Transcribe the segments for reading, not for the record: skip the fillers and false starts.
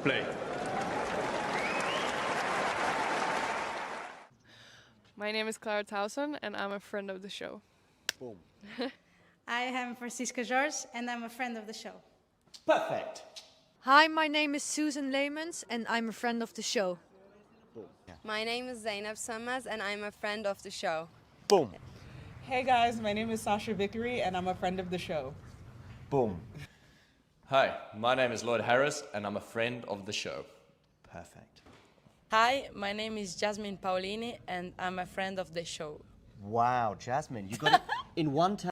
Play. My name is Clara Towson, and I'm a friend of the show. Boom. I am Francisca George, and I'm a friend of the show. Perfect. Hi, my name is Susan Leemans, and I'm a friend of the show. Boom. Yeah. My name is Zainab Samaz, and I'm a friend of the show. Boom. Hey guys, my name is Sasha Vickery, and I'm a friend of the show. Boom. Hi, my name is Lloyd Harris, and I'm a friend of the show. Perfect. Hi, my name is Jasmine Paolini, and I'm a friend of the show. Wow, Jasmine, you got it in one time.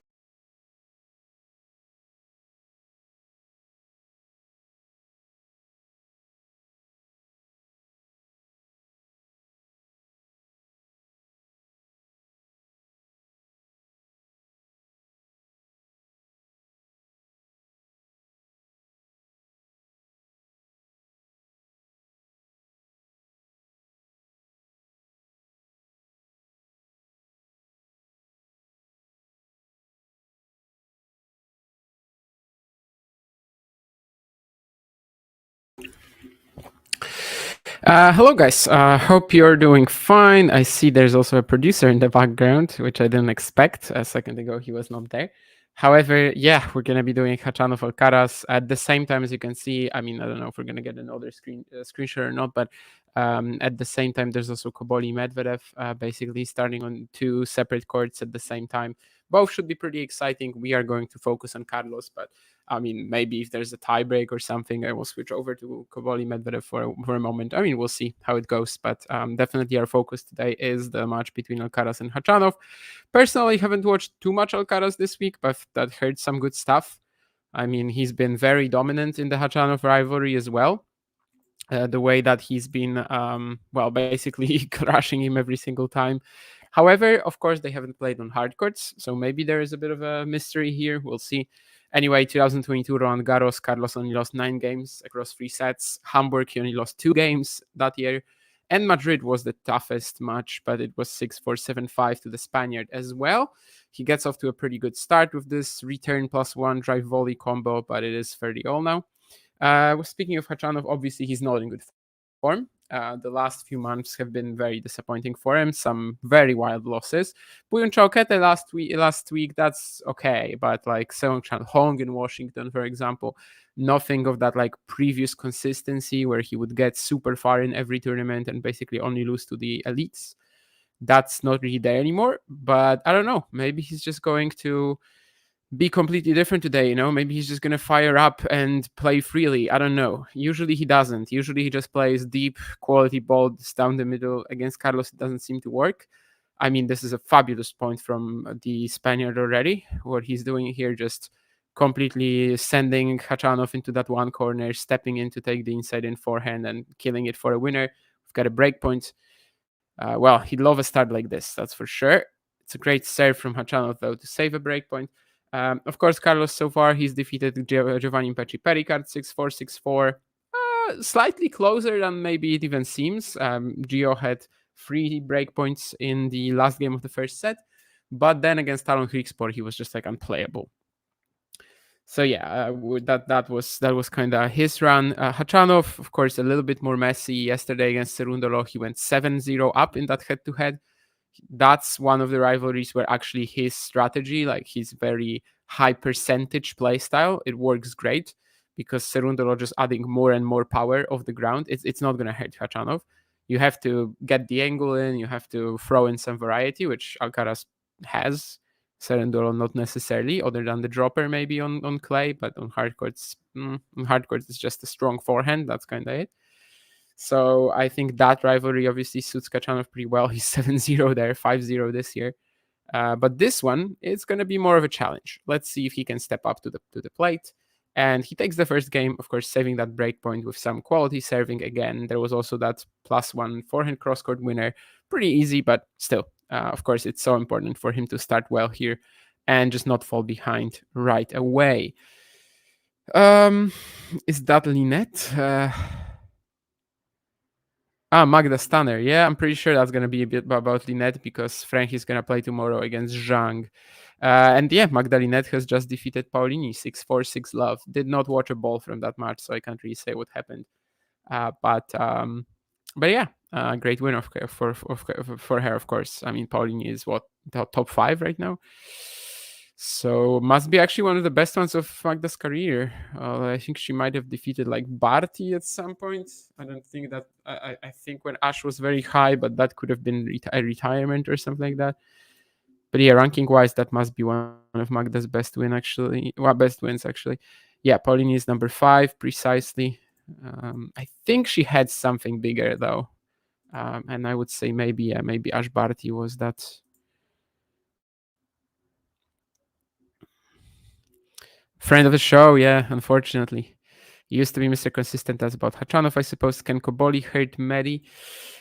Hello, guys. Hope you're doing fine. I see there's also a producer in the background, which I didn't expect. A second ago, he was not there. However, yeah, we're going to be doing Khachanov Alcaraz at the same time. As you can see, I mean, I don't know if we're going to get another screenshot or not, but at the same time, there's also Koboli Medvedev basically starting on two separate courts at the same time. Both should be pretty exciting. We are going to focus on Carlos, but I mean, maybe if there's a tiebreak or something, I will switch over to Koboli Medvedev for a moment. I mean, we'll see how it goes, but definitely our focus today is the match between Alcaraz and Khachanov. Personally, haven't watched too much Alcaraz this week, but that heard some good stuff. I mean, he's been very dominant in the Khachanov rivalry as well. The way that he's been, basically crushing him every single time. However, of course, they haven't played on hard courts, so maybe there is a bit of a mystery here. We'll see. Anyway, 2022 Roland Garros, Carlos only lost 9 games across 3 sets. Hamburg, he only lost 2 games that year. And Madrid was the toughest match, but it was 6-4, 7-5 to the Spaniard as well. He gets off to a pretty good start with this return +1 drive volley combo, but it is 30-all now. Speaking of Khachanov, obviously he's not in good form. The last few months have been very disappointing for him. Some very wild losses. Buyun Chaukete last week, that's okay. But like Seong Chan Hong in Washington, for example, nothing of that like previous consistency where he would get super far in every tournament and basically only lose to the elites. That's not really there anymore. But I don't know. Maybe he's just going to be completely different today, maybe he's just going to fire up and play freely. I don't know. Usually he doesn't. Usually he just plays deep quality balls down the middle. Against Carlos, it doesn't seem to work. I mean, this is a fabulous point from the Spaniard already. What he's doing here, just completely sending Khachanov into that one corner, stepping in to take the inside in forehand and killing it for a winner. We've got a break point. He'd love a start like this, that's for sure. It's a great serve from Khachanov, though, to save a break point. Of course, Carlos, so far, he's defeated Giovanni Pecci Pericard 6-4, 6-4. Slightly closer than maybe it even seems. Gio had 3 breakpoints in the last game of the first set, but then against Talon Griekspoor, he was just like unplayable. So yeah, that was kind of his run. Khachanov, of course, a little bit more messy. Yesterday against Cerundolo, he went 7-0 up in that head-to-head. That's one of the rivalries where actually his strategy, like his very high percentage play style, it works great because Cerundolo just adding more and more power off the ground. It's not going to hurt Khachanov. You have to get the angle in, you have to throw in some variety, which Alcaraz has. Cerundolo not necessarily, other than the dropper maybe on clay, but on hard courts, it's just a strong forehand. That's kind of it. So I think that rivalry obviously suits Khachanov pretty well. He's 7-0 there, 5-0 this year. But this one, it's going to be more of a challenge. Let's see if he can step up to the plate. And he takes the first game, of course, saving that break point with some quality serving again. There was also that +1 forehand cross-court winner. Pretty easy, but still, of course, it's so important for him to start well here and just not fall behind right away. Is that Linette? Magda Stanner. Yeah, I'm pretty sure that's going to be a bit about Linette because Frank is going to play tomorrow against Zhang. And yeah, Magda Linette has just defeated Paolini 6-4, 6-love. Did not watch a ball from that match, so I can't really say what happened. But yeah, great win for her, of course. I mean, Pauline is what, the top 5 right now, so must be actually one of the best ones of Magda's career. I think she might have defeated like Barty at some point. I don't think that. I think when Ash was very high, but that could have been a retirement or something like that. But yeah, ranking wise, that must be one of Magda's best wins actually. Yeah, Pauline is number 5 precisely. I think she had something bigger though, and I would say maybe Ash Barty was that. Friend of the show, yeah, unfortunately. He used to be Mr. Consistent. That's about Khachanov, I suppose. Ken Koboli hurt Medi.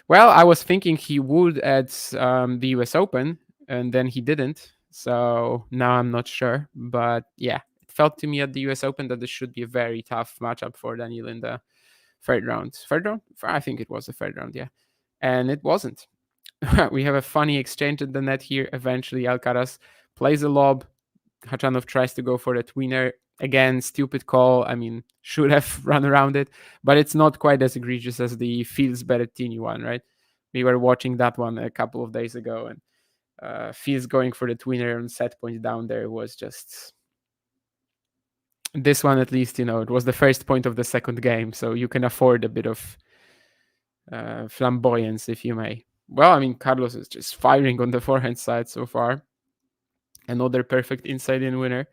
Well, I was thinking he would at the US Open, and then he didn't. So now I'm not sure. But yeah, it felt to me at the US Open that this should be a very tough matchup for Daniil in the third round. Third round? I think it was the third round, yeah. And it wasn't. We have a funny exchange at the net here. Eventually, Alcaraz plays a lob. Khachanov tries to go for the tweener. Again, stupid call. I mean, should have run around it, but it's not quite as egregious as the Fields Berrettini one, right? We were watching that one a couple of days ago, and Fields going for the tweener and set point down there was just... This one, at least, it was the first point of the second game, so you can afford a bit of flamboyance, if you may. Well, I mean, Carlos is just firing on the forehand side so far. Another perfect inside-in winner.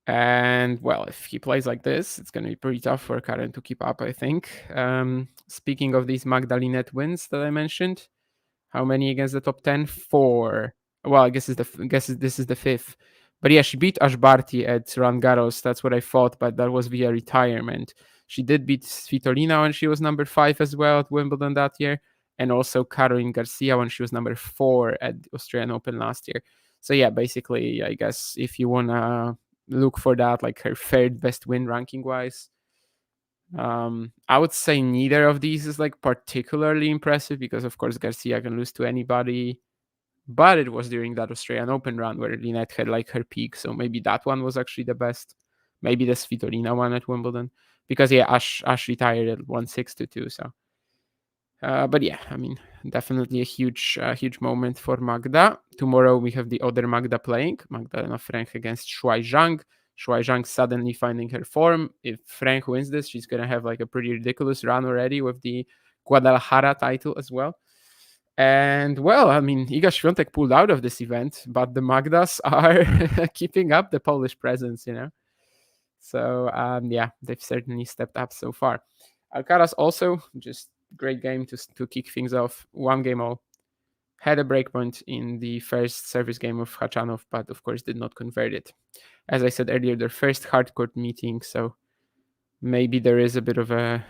And, well, if he plays like this, it's going to be pretty tough for Karen to keep up, I think. Speaking of these Magdalena wins that I mentioned, how many against the top 10? 4. Well, I guess this is the 5th. But yeah, she beat Ash Barty at Roland Garros. That's what I thought, but that was via retirement. She did beat Svitolina when she was number 5 as well at Wimbledon that year, and also Caroline Garcia when she was number 4 at the Australian Open last year. So yeah, basically, I guess if you want to look for that, like her third best win ranking-wise, I would say neither of these is like particularly impressive because, of course, Garcia can lose to anybody. But it was during that Australian Open run where Linette had like her peak. So maybe that one was actually the best. Maybe the Svitolina one at Wimbledon. Because, yeah, Ash retired at 1-6-2. So, but yeah, I mean, definitely a huge moment for Magda. Tomorrow we have the other Magda playing. Magdalena Frank against Shuai Zhang. Shuai Zhang suddenly finding her form. If Frank wins this, she's going to have like a pretty ridiculous run already with the Guadalajara title as well. And, well, I mean, Iga Świątek pulled out of this event, but the Magdas are keeping up the Polish presence, So, yeah, they've certainly stepped up so far. Alcaraz also, just great game to kick things off. 1 game all. Had a breakpoint in the first service game of Khachanov, but, of course, did not convert it. As I said earlier, their first hardcourt meeting, so maybe there is a bit of a,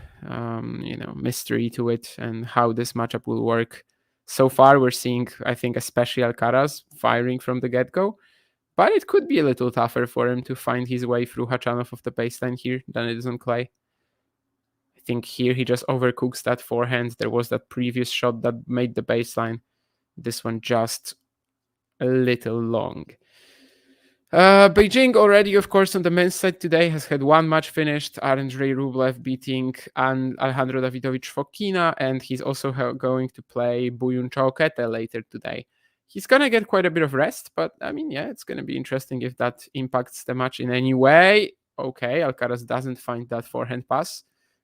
mystery to it and how this matchup will work. So far, we're seeing, I think, especially Alcaraz firing from the get-go, but it could be a little tougher for him to find his way through Khachanov of the baseline here than it is on clay. I think here he just overcooks that forehand. There was that previous shot that made the baseline. This one just a little long. Beijing already, of course, on the men's side today has had 1 match finished. Andrei Rublev beating Alejandro Davidovich Fokina, and he's also going to play Buyun Chaokete later today. He's going to get quite a bit of rest, but I mean, yeah, it's going to be interesting if that impacts the match in any way. Okay, Alcaraz doesn't find that forehand pass.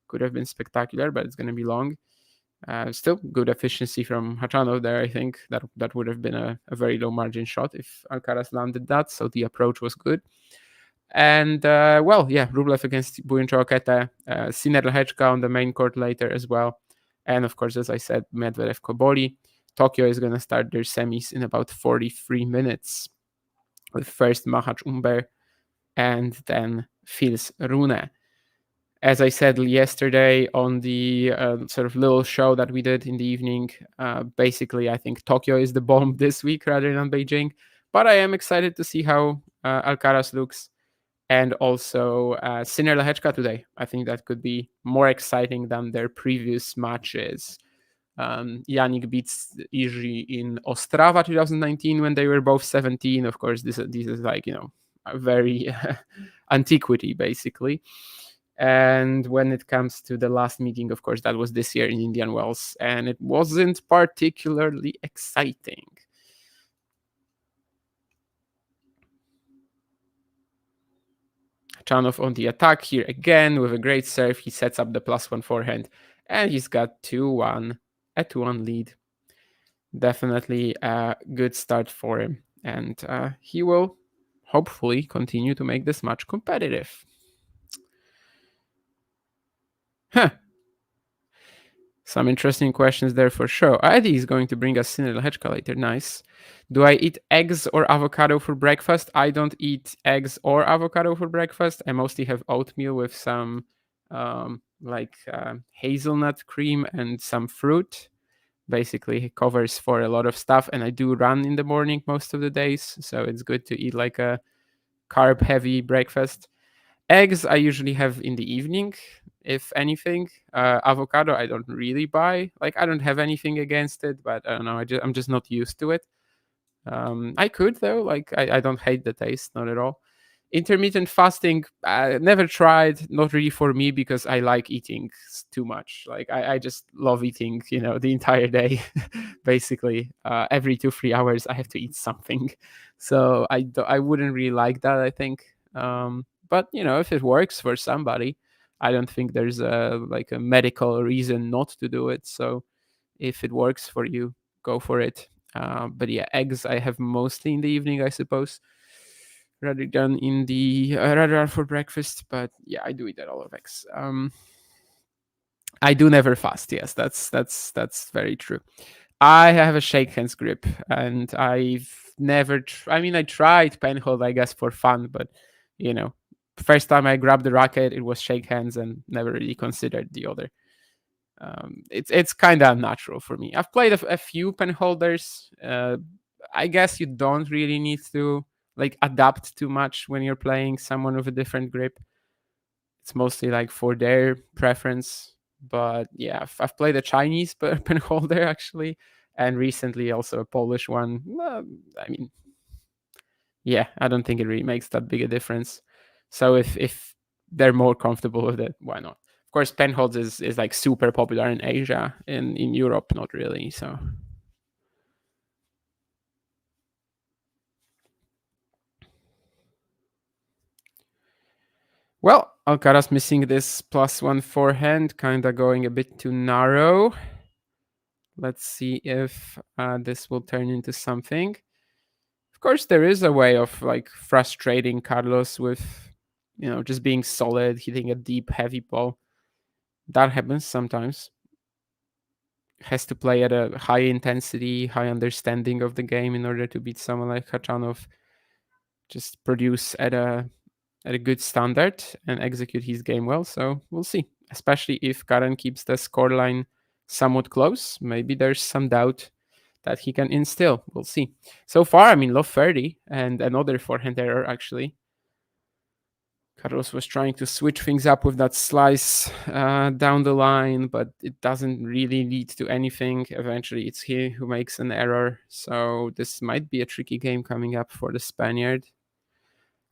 Could have been spectacular, but it's going to be long. Still good efficiency from Khachanov there. I think that would have been a very low margin shot if Alcaraz landed that. So the approach was good. And Rublev against Buyun Chaokete, Sinner Lehechka on the main court later as well. And of course, as I said, Medvedev Koboli. Tokyo is going to start their semis in about 43 minutes with first Machac Umber and then Fils Rune. As I said yesterday on the sort of little show that we did in the evening, basically I think Tokyo is the bomb this week rather than Beijing. But I am excited to see how Alcaraz looks. And also Sinner Lehechka today. I think that could be more exciting than their previous matches. Yannick beats Iji in Ostrava 2019 when they were both 17. Of course, this is like, a very antiquity, basically. And when it comes to the last meeting, of course, that was this year in Indian Wells, and it wasn't particularly exciting. Khachanov on the attack here again with a great serve. He sets up the +1 forehand, and he's got 2-1, a 2-1 lead. Definitely a good start for him, and he will hopefully continue to make this match competitive. Some interesting questions there for sure. Adi is going to bring us Cinderella Hedge Calculator. Nice. Do I eat eggs or avocado for breakfast? I don't eat eggs or avocado for breakfast. I mostly have oatmeal with some hazelnut cream and some fruit. Basically, it covers for a lot of stuff. And I do run in the morning most of the days. So it's good to eat like a carb-heavy breakfast. Eggs I usually have in the evening, if anything. Avocado I don't really buy. Like, I don't have anything against it, but I don't know. I'm just not used to it. I could though. Like, I don't hate the taste, not at all. Intermittent fasting, I never tried. Not really for me because I like eating too much. Like, I just love eating, the entire day. Basically, every 2-3 hours I have to eat something. So I wouldn't really like that, I think. But if it works for somebody, I don't think there's a medical reason not to do it. So if it works for you, go for it. But yeah, eggs I have mostly in the evening, I suppose, rather than in the rather for breakfast. But yeah, I do eat a lot of eggs. I do never fast. Yes, that's very true. I have a shake hands grip, and I've never. I tried penhold, I guess, for fun, but first time I grabbed the racket, it was shake hands, and never really considered the other. It's kind of unnatural for me. I've played a few penholders. I guess you don't really need to adapt too much when you're playing someone with a different grip. It's mostly for their preference. But yeah, I've played a Chinese penholder actually, and recently also a Polish one. Yeah, I don't think it really makes that big a difference. So if they're more comfortable with it, why not? Of course, penholds is super popular in Asia. In Europe, not really. So. Well, Alcaraz missing this +1 forehand, kind of going a bit too narrow. Let's see if this will turn into something. Of course, there is a way of frustrating Carlos with, just being solid, hitting a deep, heavy ball. That happens sometimes. Has to play at a high intensity, high understanding of the game in order to beat someone like Khachanov. Just produce at a good standard and execute his game well. So we'll see. Especially if Karen keeps the scoreline somewhat close. Maybe there's some doubt that he can instill. We'll see. So far, love 30 and another forehand error, actually. Carlos was trying to switch things up with that slice down the line, but it doesn't really lead to anything. Eventually, it's he who makes an error. So this might be a tricky game coming up for the Spaniard.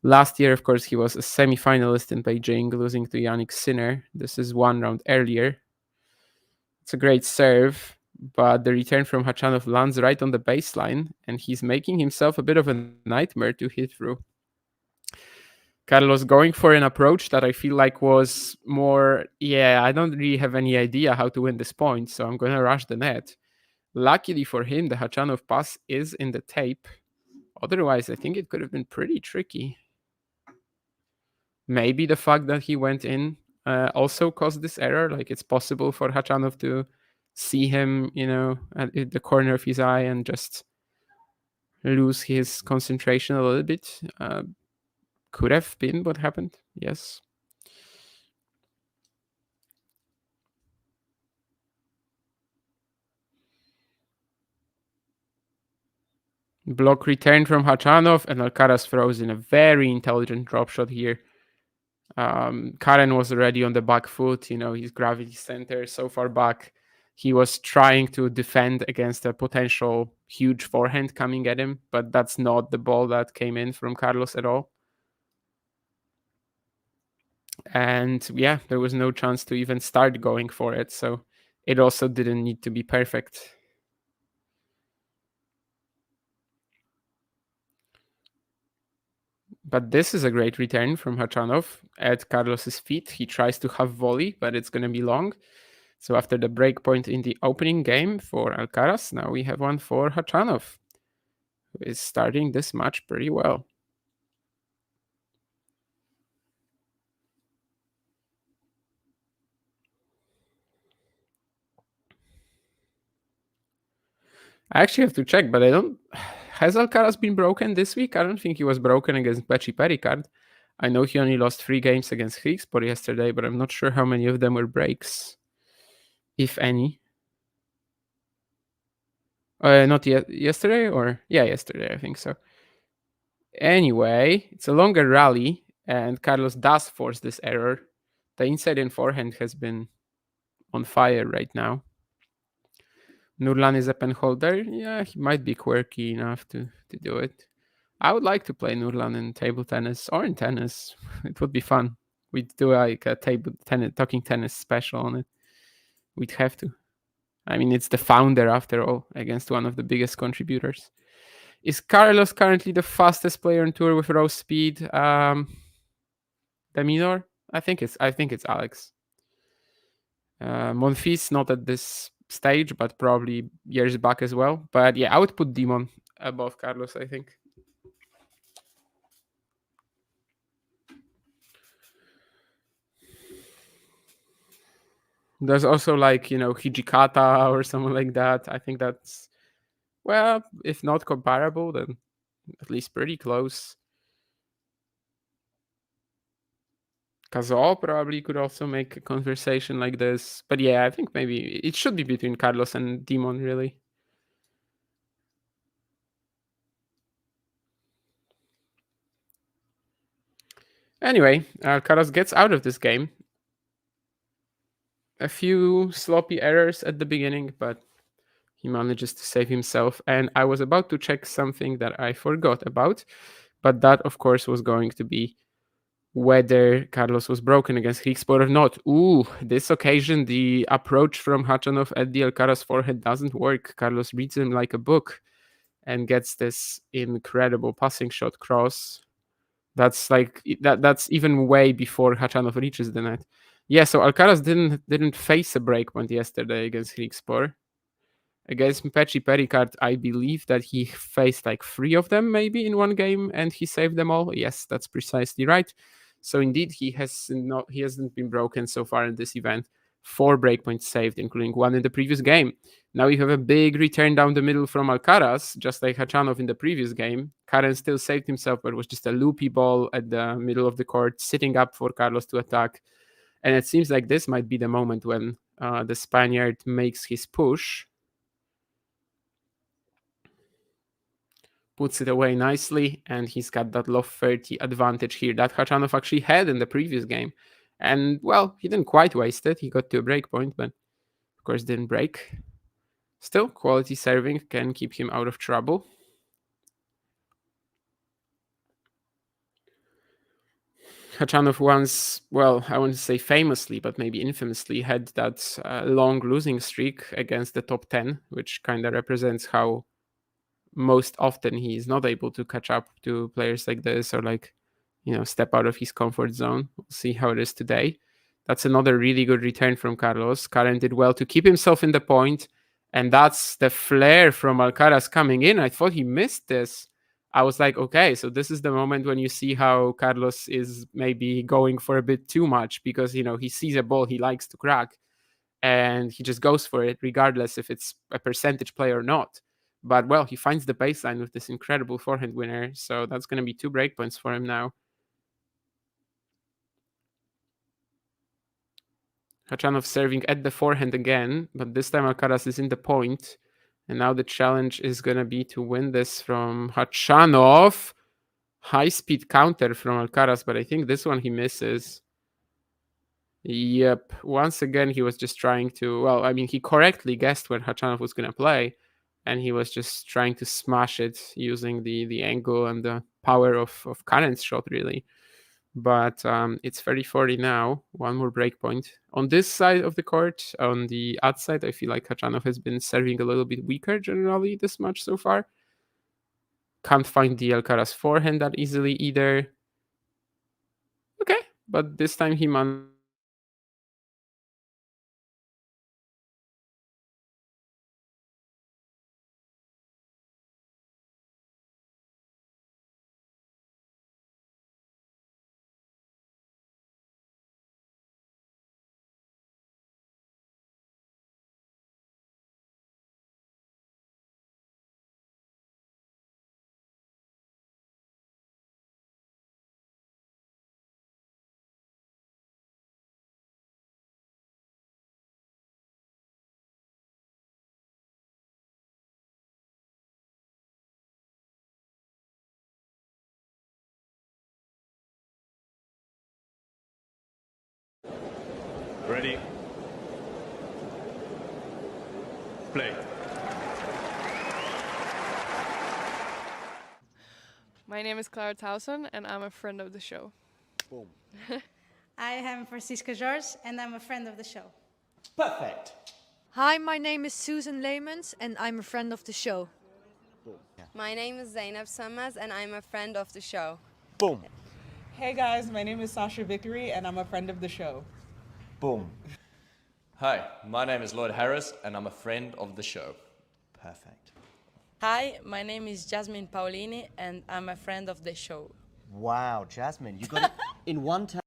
Last year, of course, he was a semi-finalist in Beijing, losing to Yannick Sinner. This is one round earlier. It's a great serve, but the return from Khachanov lands right on the baseline, and he's making himself a bit of a nightmare to hit through. Carlos going for an approach that I feel like was more, I don't really have any idea how to win this point, so I'm going to rush the net. Luckily for him, the Khachanov pass is in the tape. Otherwise, I think it could have been pretty tricky. Maybe the fact that he went in also caused this error. It's possible for Khachanov to see him, at the corner of his eye and just lose his concentration a little bit. Could have been what happened, yes. Block return from Khachanov, and Alcaraz throws in a very intelligent drop shot here. Karen was already on the back foot, his gravity center so far back. He was trying to defend against a potential huge forehand coming at him, but that's not the ball that came in from Carlos at all. And yeah, there was no chance to even start going for it, so it also didn't need to be perfect. But this is a great return from Khachanov at Carlos's feet. He tries to have volley, but it's going to be long. So after the break point in the opening game for Alcaraz, now we have one for Khachanov, who is starting this match pretty well. I actually have to check, but I don't... Has Alcaraz been broken this week? I don't think he was broken against Pecci Pericard. I know he only lost 3 games against Grigspor yesterday, but I'm not sure how many of them were breaks, if any. Not yet. Yesterday, or yeah, yesterday, I think so. Anyway, it's a longer rally, and Carlos does force this error. The inside and forehand has been on fire right now. Nurlan is a pen holder. Yeah, he might be quirky enough to do it. I would like to play Nurlan in table tennis or in tennis. It would be fun. We'd do like a table tennis, talking tennis special on it. We'd have to. I mean, it's the founder after all, against one of the biggest contributors. Is Carlos currently the fastest player on tour with raw speed? The minor? I think it's Alex. Monfils not at this stage, but probably years back as well. But yeah, I would put Demon above Carlos, I think. There's also like, Hijikata or something like that. I think that's, well, if not comparable, then at least pretty close. Cazal probably could also make a conversation like this. But yeah, I think maybe it should be between Carlos and Demon, really. Anyway, Alcaraz gets out of this game. A few sloppy errors at the beginning, but he manages to save himself. And I was about to check something that I forgot about, but that, of course, was going to be whether Carlos was broken against Grigspor or not. Ooh, this occasion, the approach from Khachanov at the Alcaraz forehead doesn't work. Carlos reads him like a book and gets this incredible passing shot cross. That's like that's even way before Khachanov reaches the net. Yeah, so Alcaraz didn't face a breakpoint yesterday against Grigspor. Against Pecci Pericard, I believe that he faced like 3 of them maybe in one game, and he saved them all. Yes, that's precisely right. So indeed, he hasn't been broken so far in this event. 4 breakpoints saved, including 1 in the previous game. Now you have a big return down the middle from Alcaraz, just like Khachanov in the previous game. Karen still saved himself, but it was just a loopy ball at the middle of the court, sitting up for Carlos to attack. And it seems like this might be the moment when the Spaniard makes his push. Puts it away nicely, and he's got that low 30 advantage here that Khachanov actually had in the previous game. And, well, he didn't quite waste it. He got to a break point, but, of course, didn't break. Still, quality serving can keep him out of trouble. Khachanov once, well, I want to say famously, but maybe infamously, had that long losing streak against the top 10, which kind of represents how most often he is not able to catch up to players like this, or like, step out of his comfort zone. We'll see how it is today. That's another really good return from Carlos. Karen did well to keep himself in the point, and that's the flare from Alcaraz coming in. I thought he missed this. I was like, okay, so this is the moment when you see how Carlos is maybe going for a bit too much, because, he sees a ball he likes to crack, and he just goes for it, regardless if it's a percentage play or not. But, well, he finds the baseline with this incredible forehand winner, so that's going to be 2 breakpoints for him now. Khachanov serving at the forehand again, but this time Alcaraz is in the point. And now the challenge is going to be to win this from Khachanov. High-speed counter from Alcaraz, but I think this one he misses. Yep. Once again, he was just trying to... Well, I mean, he correctly guessed where Khachanov was going to play, and he was just trying to smash it using the angle and the power of Karen's shot, really. but it's 30-40 now. One more breakpoint. On this side of the court, on the ad side, I feel like Khachanov has been serving a little bit weaker generally this match so far. Can't find the Alcaraz forehand that easily either. Okay, but this time he managed. Ready? Play. My name is Clara Towson, and I'm a friend of the show. Boom. I am Francisca George, and I'm a friend of the show. Perfect. Hi, my name is Susan Leemans and I'm a friend of the show. Boom. Yeah. My name is Zainab Samaz and I'm a friend of the show. Boom. Hey guys, my name is Sasha Vickery and I'm a friend of the show. Boom. Hi, my name is Lloyd Harris, and I'm a friend of the show. Perfect. Hi, my name is Jasmine Paolini and I'm a friend of the show. Wow, Jasmine, you got it in one time.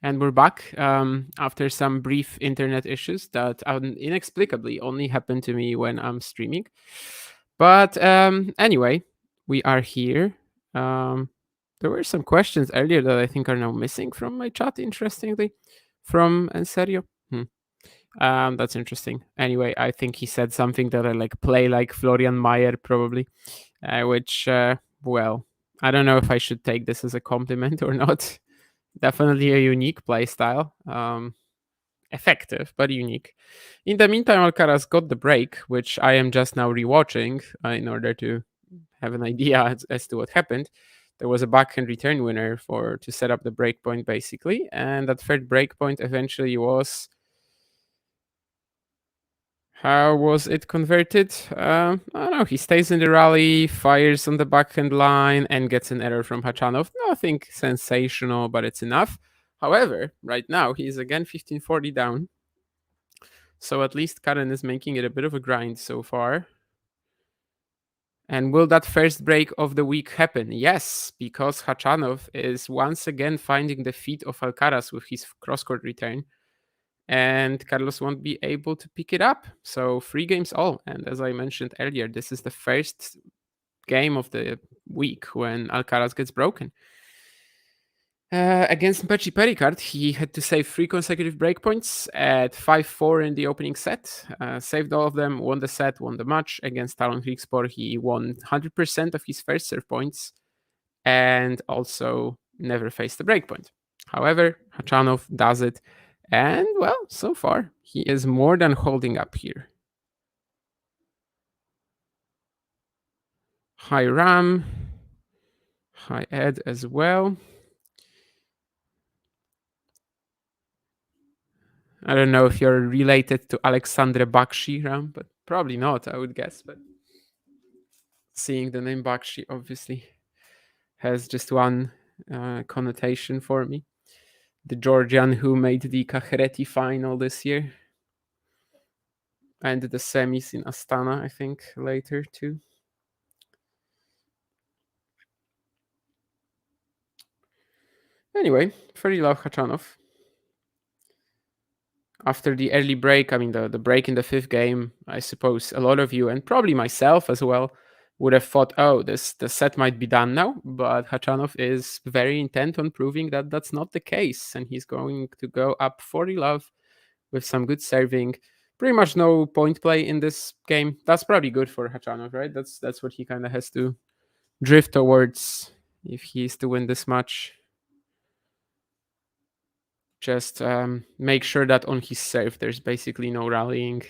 And And we're back after some brief internet issues that inexplicably only happen to me when I'm streaming. But anyway, we are here. There were some questions earlier that I think are now missing from my chat, interestingly. From En serio? That's interesting. Anyway, I think he said something that I like play like Florian Mayer, probably, which, well, I don't know if I should take this as a compliment or not. Definitely a unique play style. Effective, but unique. In the meantime, Alcaraz got the break, which I am just now rewatching in order to have an idea as to what happened. There was a backhand return winner to set up the break point, basically, and that third break point eventually was. How was it converted? I don't know. He stays in the rally, fires on the backhand line, and gets an error from Khachanov. Nothing sensational, but it's enough. However, right now, he is again 1540 down. So at least Karen is making it a bit of a grind so far. And will that first break of the week happen? Yes, because Khachanov is once again finding the feet of Alcaraz with his cross-court return. And Carlos won't be able to pick it up. So 3 games all. And as I mentioned earlier, this is the first game of the week when Alcaraz gets broken. Against Pechi Pericard, he had to save 3 consecutive breakpoints at 5-4 in the opening set. Saved all of them, won the set, won the match. Against Talon Kriegspor, he won 100% of his first serve points and also never faced a breakpoint. However, Khachanov does it. And, well, so far, he is more than holding up here. Hi, Ram. Hi, Ed, as well. I don't know if you're related to Alexandre Bakshi, Ram, but probably not, I would guess. But seeing the name Bakshi obviously has just one connotation for me. The Georgian who made the Cajereti final this year. And the semis in Astana, I think, later too. Anyway, Ferdinand Khachanov. After the early break, I mean, the break in the 5th game, I suppose a lot of you, and probably myself as well, would have thought, oh, the set might be done now. But Khachanov is very intent on proving that that's not the case. And he's going to go up 40 love with some good serving. Pretty much no point play in this game. That's probably good for Khachanov, right? That's what he kind of has to drift towards if he is to win this match. Just make sure that on his serve, there's basically no rallying.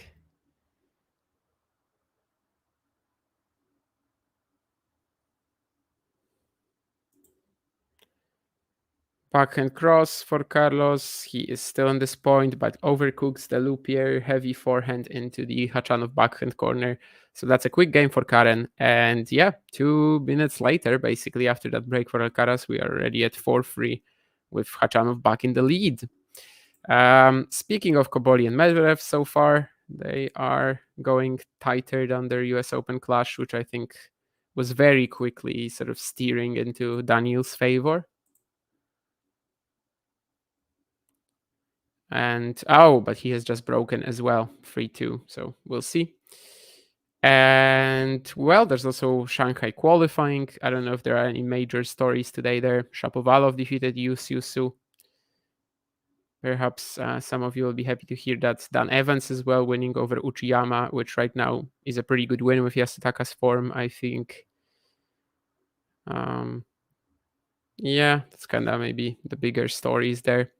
Backhand cross for Carlos. He is still on this point, but overcooks the loopier, heavy forehand into the Khachanov backhand corner. So that's a quick game for Karen. And yeah, 2 minutes later, basically after that break for Alcaraz, we are already at 4-3 with Khachanov back in the lead. Speaking of Koboli and Medvedev so far, they are going tighter than their US Open clash, which I think was very quickly sort of steering into Daniil's favor. And, but he has just broken as well, 3-2, so we'll see. And, well, there's also Shanghai qualifying. I don't know if there are any major stories today there. Shapovalov defeated Yu Su. Perhaps some of you will be happy to hear that Dan Evans as well winning over Uchiyama, which right now is a pretty good win with Yasutaka's form, I think. Yeah, that's kind of maybe the bigger stories there.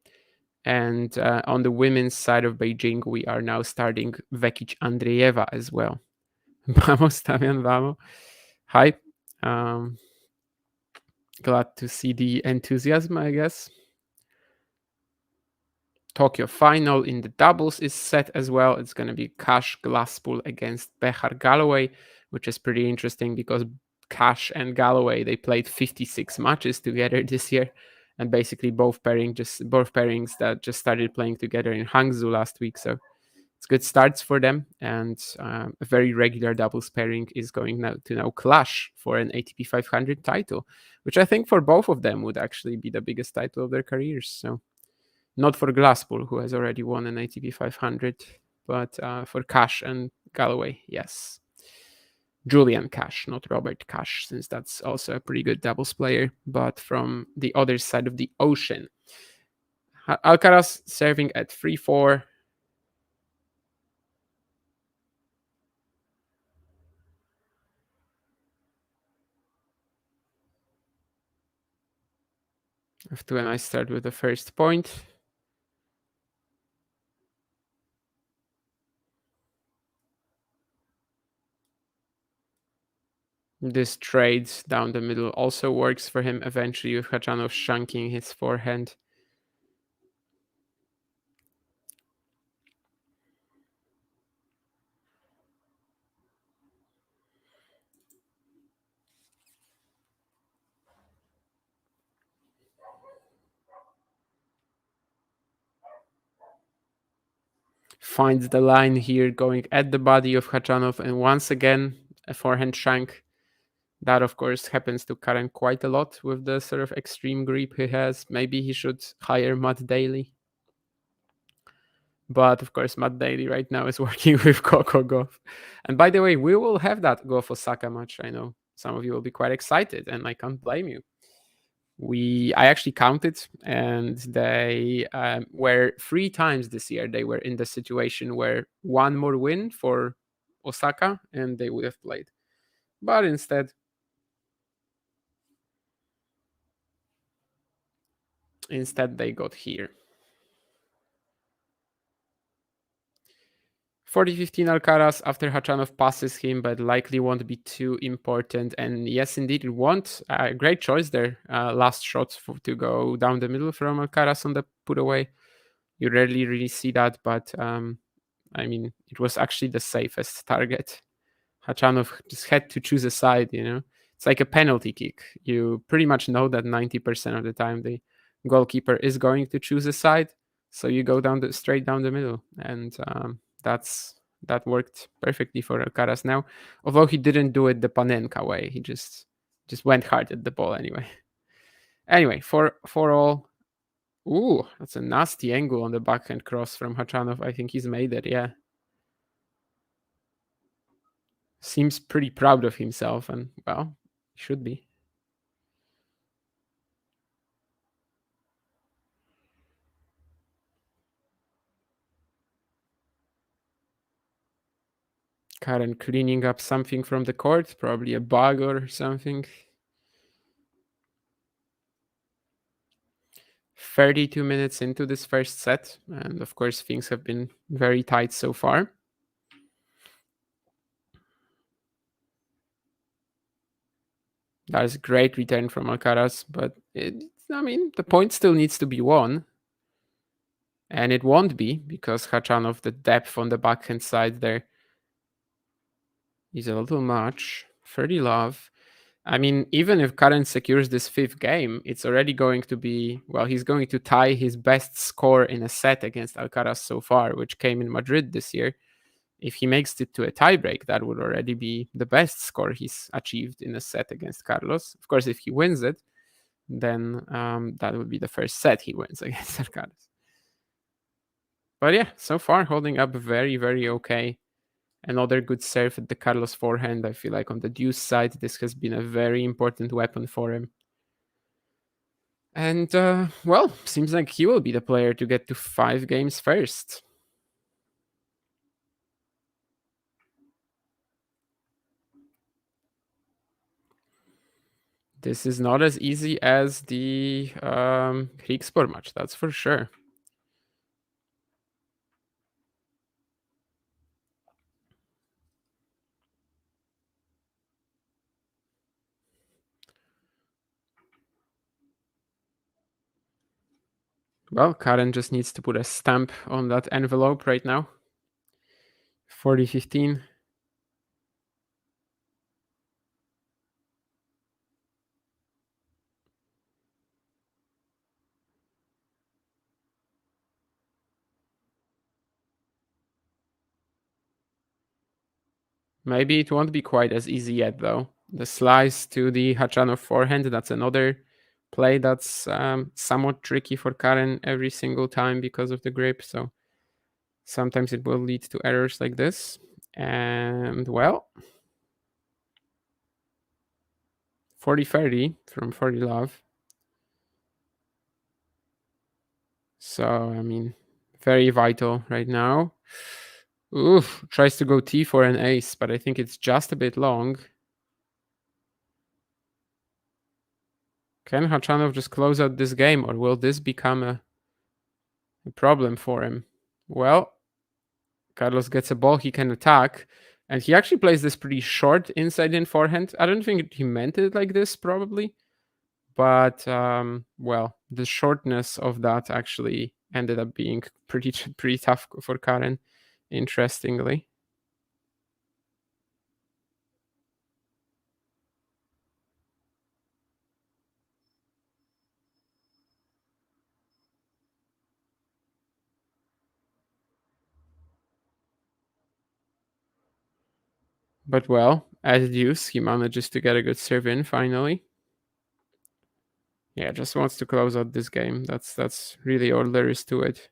And on the women's side of Beijing, we are now starting Vekic Andreeva as well. Vamos, Damian, vamos. Hi. Glad to see the enthusiasm, I guess. Tokyo final in the doubles is set as well. It's going to be Cash Glasspool against Behar Galloway, which is pretty interesting because Cash and Galloway, they played 56 matches together this year. And basically both pairings that just started playing together in Hangzhou last week. So it's good starts for them. And a very regular doubles pairing is going to now clash for an ATP 500 title, which I think for both of them would actually be the biggest title of their careers. So Not for Glasspool, who has already won an ATP 500, but for Cash and Galloway, yes. Julian Cash, not Robert Cash, since that's also a pretty good doubles player, but from the other side of the ocean. Alcaraz serving at 3-4. After when I start with the first point. This trade down the middle also works for him eventually, with Khachanov shunking his forehand. Finds the line here, going at the body of Khachanov, and once again a forehand shank. That, of course, happens to Karen quite a lot with the sort of extreme grip he has. Maybe he should hire Matt Daly. But, of course, Matt Daly right now is working with Coco Gauff. And by the way, we will have that Gauff-Osaka match. I know some of you will be quite excited, and I can't blame you. I actually counted, and they were 3 times this year they were in the situation where one more win for Osaka and they would have played. But instead they got here. 40-15 Alcaraz after Khachanov passes him, but likely won't be too important. And yes, indeed, it won't. Great choice there. Last shot to go down the middle from Alcaraz on the put away. You rarely really see that, but I mean, it was actually the safest target. Khachanov just had to choose a side, you know. It's like a penalty kick. You pretty much know that 90% of the time the goalkeeper is going to choose a side, so you go straight down the middle, and that worked perfectly for Alcaraz now. Although he didn't do it the Panenka way, he just went hard at the ball anyway. Anyway, for all. Ooh, that's a nasty angle on the backhand cross from Khachanov. I think he's made it, yeah. Seems pretty proud of himself, and, well, should be. Karen cleaning up something from the court, probably a bug or something. 32 minutes into this first set, and of course things have been very tight so far. That is a great return from Alcaraz, but I mean, the point still needs to be won. And it won't be, because Khachanov, the depth on the backhand side there is a little much. 30 love. I mean, even if Karen secures this 5th game, it's already going to be, well, he's going to tie his best score in a set against Alcaraz so far, which came in Madrid this year. If he makes it to a tiebreak, that would already be the best score he's achieved in a set against Carlos. Of course, if he wins it, then that would be the first set he wins against Alcaraz. But yeah, so far holding up very, very okay. Another good serve at the Carlos forehand. I feel like on the deuce side, this has been a very important weapon for him. And, well, seems like he will be the player to get to 5 games first. This is not as easy as the Kriegspor match, that's for sure. Well, Karen just needs to put a stamp on that envelope right now. 40-15. Maybe it won't be quite as easy yet, though. The slice to the Khachanov forehand, that's another play that's somewhat tricky for Karen every single time because of the grip. So sometimes it will lead to errors like this. And well, 40-30 from 40 love. So, I mean, very vital right now. Oof, tries to go T for an ace, but I think it's just a bit long. Can Khachanov just close out this game, or will this become a problem for him? Well, Carlos gets a ball he can attack, and he actually plays this pretty short inside in forehand. I don't think he meant it like this, probably. But, well, the shortness of that actually ended up being pretty tough for Karen, interestingly. But well, as deuce, he manages to get a good serve in finally. Yeah, just wants to close out this game. That's really all there is to it.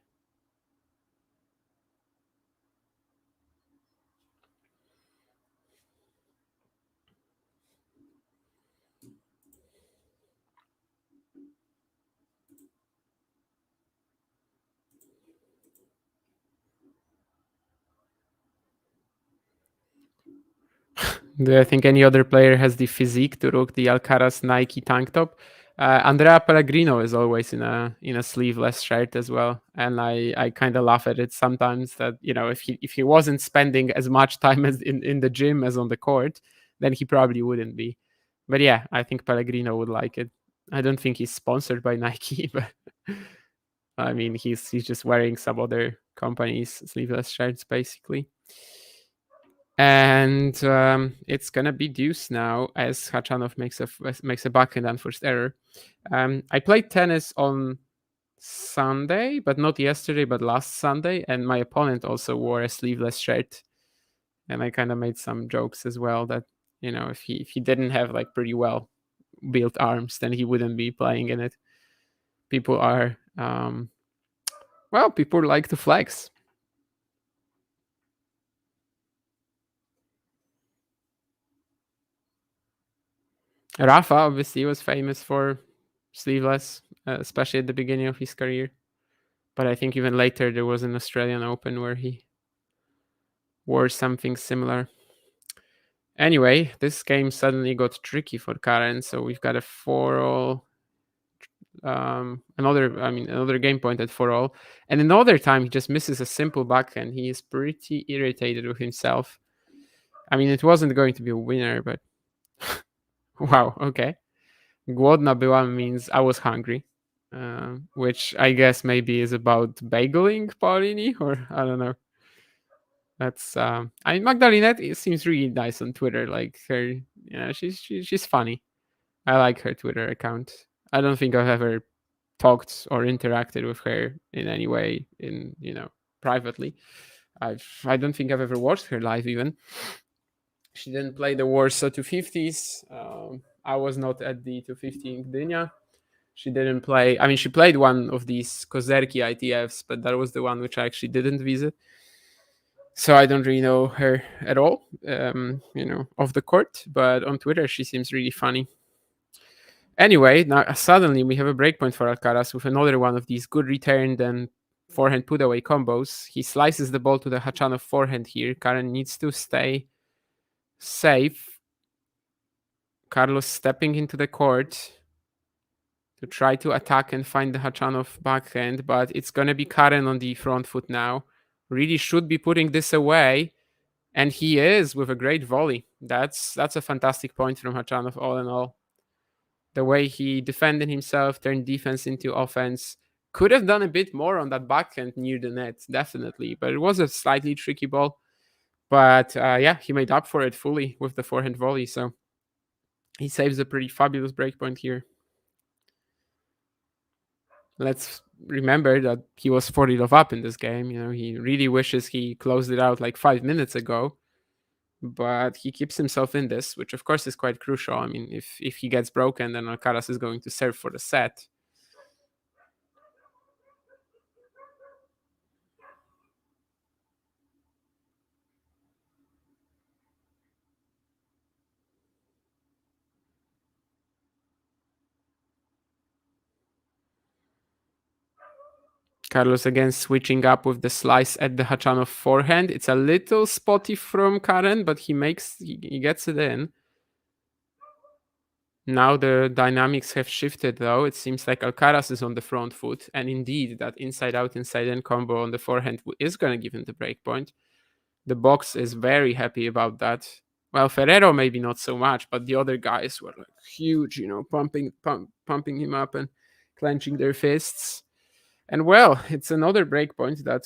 Do I think any other player has the physique to rock the Alcaraz Nike tank top? Andrea Pellegrino is always in a sleeveless shirt as well, and I kind of laugh at it sometimes that if he wasn't spending as much time as in the gym as on the court, then he probably wouldn't be. But yeah, I think Pellegrino would like it. I don't think he's sponsored by Nike, but I mean he's just wearing some other company's sleeveless shirts basically. And it's gonna be deuce now as Khachanov makes a backhand unforced error. I played tennis on Sunday, but not yesterday, but last Sunday, and my opponent also wore a sleeveless shirt, and I kind of made some jokes as well that if he didn't have like pretty well built arms, then he wouldn't be playing in it. People are people like to flex. Rafa obviously was famous for sleeveless, especially at the beginning of his career. But I think even later there was an Australian Open where he wore something similar. Anyway, this game suddenly got tricky for Karen, so we've got a 4-all. Another game point at 4-all. And another time he just misses a simple backhand. He is pretty irritated with himself. I mean, it wasn't going to be a winner, but wow, okay. Głodna byłam means I was hungry, which I guess maybe is about bageling Paulini, or I don't know. That's Magdalinette seems really nice on Twitter. Like her, she's funny. I like her Twitter account. I don't think I've ever talked or interacted with her in any way privately. I don't think I've ever watched her live even. She didn't play the Warsaw 250s. I was not at the 250 in Gdynia. She didn't play. I mean, she played one of these Kozerki ITFs, but that was the one which I actually didn't visit. So I don't really know her at all, off the court. But on Twitter, she seems really funny. Anyway, now suddenly we have a breakpoint for Alcaraz with another one of these good return and forehand put away combos. He slices the ball to the Khachanov forehand here. Karen needs to stay safe. Carlos stepping into the court to try to attack and find the Khachanov backhand, but it's going to be Karen on the front foot now. Really should be putting this away, and he is with a great volley. That's a fantastic point from Khachanov all in all. The way he defended himself, turned defense into offense. Could have done a bit more on that backhand near the net, definitely, but it was a slightly tricky ball. But he made up for it fully with the forehand volley, so he saves a pretty fabulous breakpoint here. Let's remember that he was 40 love up in this game. He really wishes he closed it out like 5 minutes ago. but he keeps himself in this, which of course is quite crucial. I mean, if he gets broken, then Alcaraz is going to serve for the set. Carlos again switching up with the slice at the Khachanov forehand. It's a little spotty from Karen, but he gets it in. Now the dynamics have shifted, though. It seems like Alcaraz is on the front foot, and indeed that inside-out, inside-in combo on the forehand is going to give him the break point. The box is very happy about that. Well, Ferrero maybe not so much, but the other guys were like huge, pumping him up and clenching their fists. And well, it's another break point that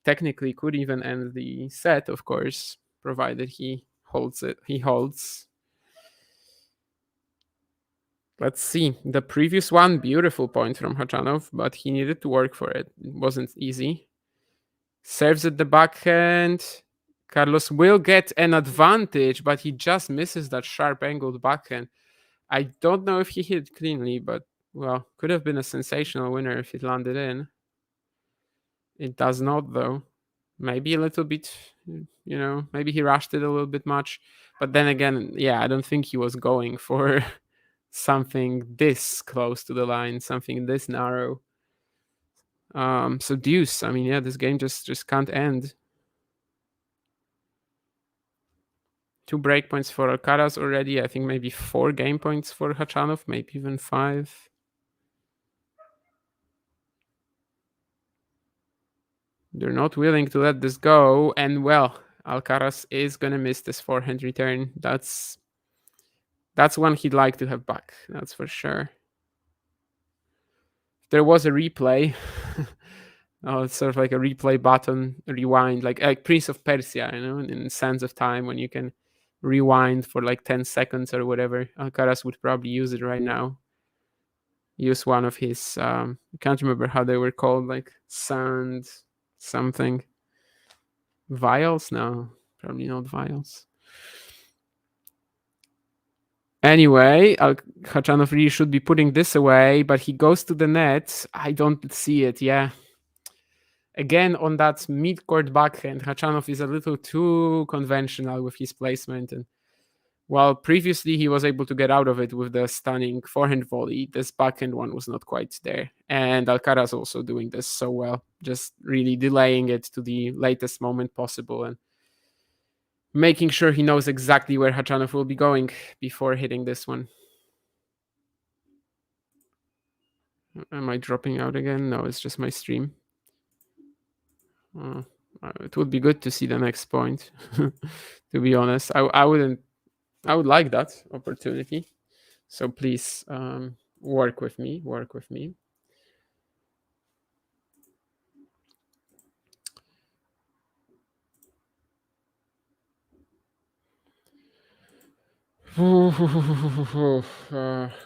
technically could even end the set, of course, provided he holds it. He holds. Let's see. The previous one, beautiful point from Khachanov, but he needed to work for it. It wasn't easy. Serves at the backhand. Carlos will get an advantage, but he just misses that sharp angled backhand. I don't know if he hit cleanly, but well, could have been a sensational winner if it landed in. It does not, though. Maybe a little bit, maybe he rushed it a little bit much. But then again, yeah, I don't think he was going for something this close to the line, something this narrow. So deuce. I mean, yeah, this game just can't end. 2 break points for Alcaraz already. I think maybe 4 game points for Khachanov, maybe even 5. They're not willing to let this go. And well, Alcaraz is going to miss this forehand return. That's one he'd like to have back. That's for sure. If there was a replay, it's sort of like a replay button, rewind, like Prince of Persia, in Sands of Time, when you can rewind for like 10 seconds or whatever. Alcaraz would probably use it right now. Use one of his, I can't remember how they were called, like sand something. Vials? No, probably not vials. Anyway, Khachanov really should be putting this away, but he goes to the net. I don't see it, yeah. Again, on that mid-court backhand, Khachanov is a little too conventional with his placement. And while previously he was able to get out of it with the stunning forehand volley, this backhand one was not quite there. And Alcaraz also doing this so well, just really delaying it to the latest moment possible and making sure he knows exactly where Khachanov will be going before hitting this one. Am I dropping out again? No, it's just my stream. It would be good to see the next point, to be honest. I would like that opportunity. So please work with me.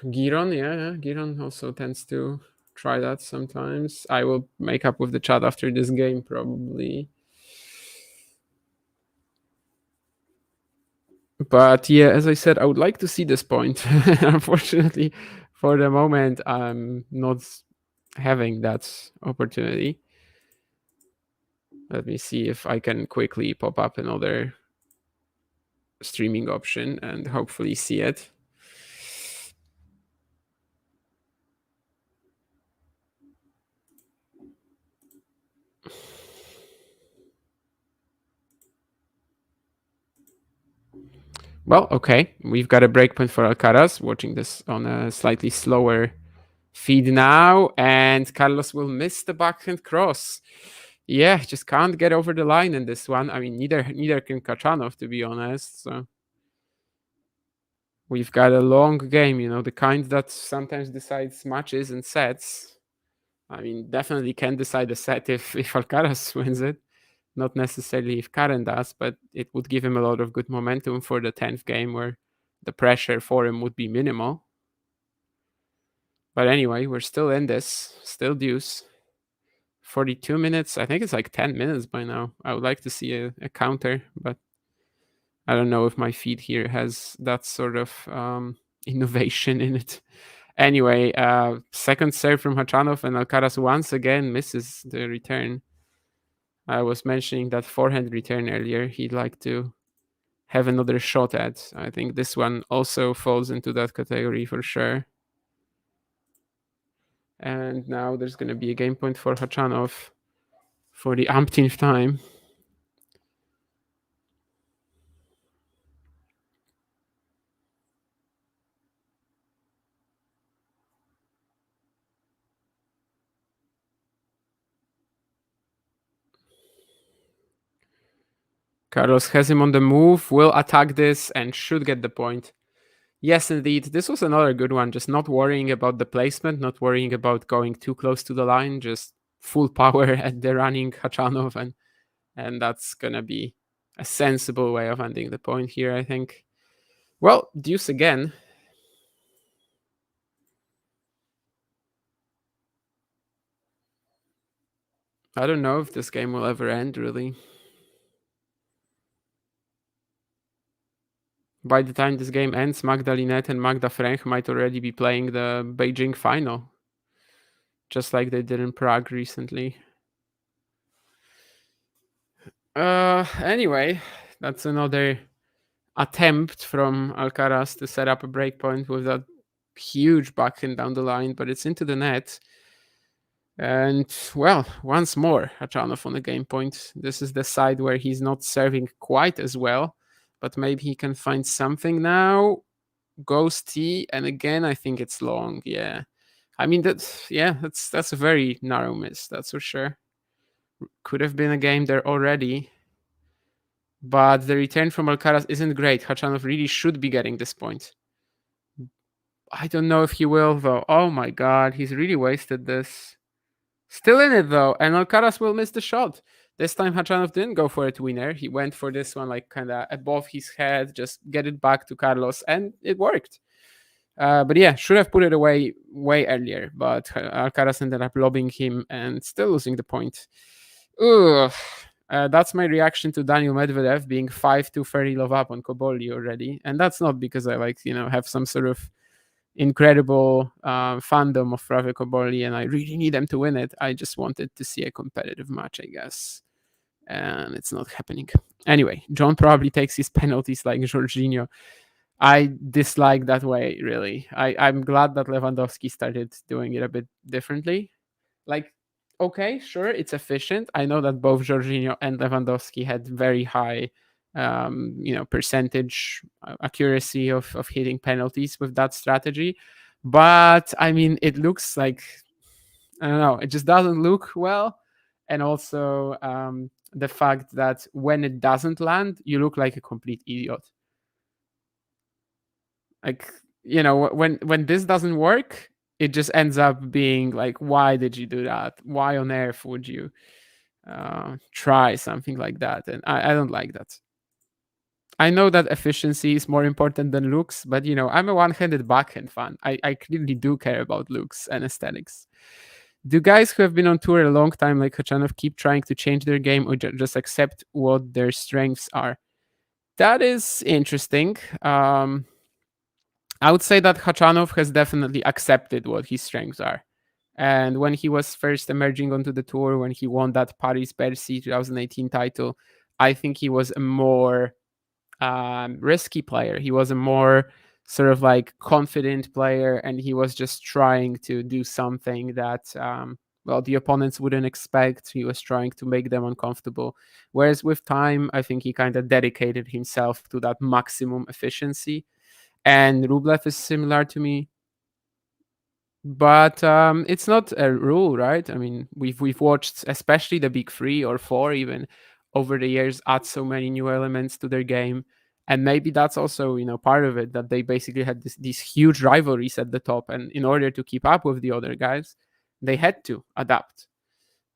Giron, yeah, Giron also tends to try that sometimes. I will make up with the chat after this game, probably. But yeah, as I said, I would like to see this point. Unfortunately, for the moment, I'm not having that opportunity. Let me see if I can quickly pop up another streaming option and hopefully see it. Well, okay, we've got a breakpoint for Alcaraz. Watching this on a slightly slower feed now, and Carlos will miss the backhand cross. Yeah, just can't get over the line in this one. I mean, neither can Khachanov, to be honest. So we've got a long game, the kind that sometimes decides matches and sets. I mean, definitely can decide a set if Alcaraz wins it. Not necessarily if Karen does, but it would give him a lot of good momentum for the 10th game where the pressure for him would be minimal. But anyway, we're still in this, still deuce. 42 minutes. I think it's like 10 minutes by now. I would like to see a counter, but I don't know if my feed here has that sort of innovation in it. Anyway, second serve from Khachanov, and Alcaraz once again misses the return. I was mentioning that forehand return earlier. He'd like to have another shot at. I think this one also falls into that category for sure. And now there's going to be a game point for Khachanov for the umpteenth time. Carlos has him on the move, will attack this, and should get the point. Yes, indeed. This was another good one. Just not worrying about the placement, not worrying about going too close to the line, just full power at the running Khachanov, and that's going to be a sensible way of ending the point here, I think. Well, deuce again. I don't know if this game will ever end, really. By the time this game ends, Magda Linette and Magda Frank might already be playing the Beijing final, just like they did in Prague recently. Anyway, that's another attempt from Alcaraz to set up a breakpoint with that huge backhand down the line, but it's into the net. And, well, once more, Khachanov on the game point. This is the side where he's not serving quite as well, but maybe he can find something now. Goes T, and again, I think it's long. Yeah. I mean, that's a very narrow miss, that's for sure. Could have been a game there already. But the return from Alcaraz isn't great. Khachanov really should be getting this point. I don't know if he will, though. Oh my god, he's really wasted this. Still in it, though, and Alcaraz will miss the shot. This time Khachanov didn't go for it winner. He went for this one like kind of above his head, just get it back to Carlos, and it worked. But yeah, should have put it away way earlier, but Alcaraz ended up lobbing him and still losing the point. Ugh. That's my reaction to Daniel Medvedev being 5-2 fairly love up on Koboli already. And that's not because I have some sort of incredible fandom of Rafael Koboli and I really need them to win it. I just wanted to see a competitive match, I guess. And it's not happening. Anyway, John probably takes his penalties like Jorginho. I dislike that way, really. I'm glad that Lewandowski started doing it a bit differently. Like, okay, sure, it's efficient. I know that both Jorginho and Lewandowski had very high, percentage accuracy of hitting penalties with that strategy. But, I mean, it looks like, I don't know, it just doesn't look well. And also the fact that when it doesn't land, you look like a complete idiot. Like, when this doesn't work, it just ends up being like, why did you do that? Why on earth would you try something like that? And I don't like that. I know that efficiency is more important than looks, but I'm a one-handed backhand fan. I clearly do care about looks and aesthetics. Do guys who have been on tour a long time like Khachanov keep trying to change their game or just accept what their strengths are? That is interesting. I would say that Khachanov has definitely accepted what his strengths are. And when he was first emerging onto the tour, when he won that Paris-Bercy 2018 title, I think he was a more risky player. He was a more sort of like confident player, and he was just trying to do something that, the opponents wouldn't expect. He was trying to make them uncomfortable. Whereas with time, I think he kind of dedicated himself to that maximum efficiency. And Rublev is similar to me, but it's not a rule, right? I mean, we've watched, especially the big 3 or 4, even over the years, add so many new elements to their game, and maybe that's also part of it, that they basically had these huge rivalries at the top, and in order to keep up with the other guys, they had to adapt.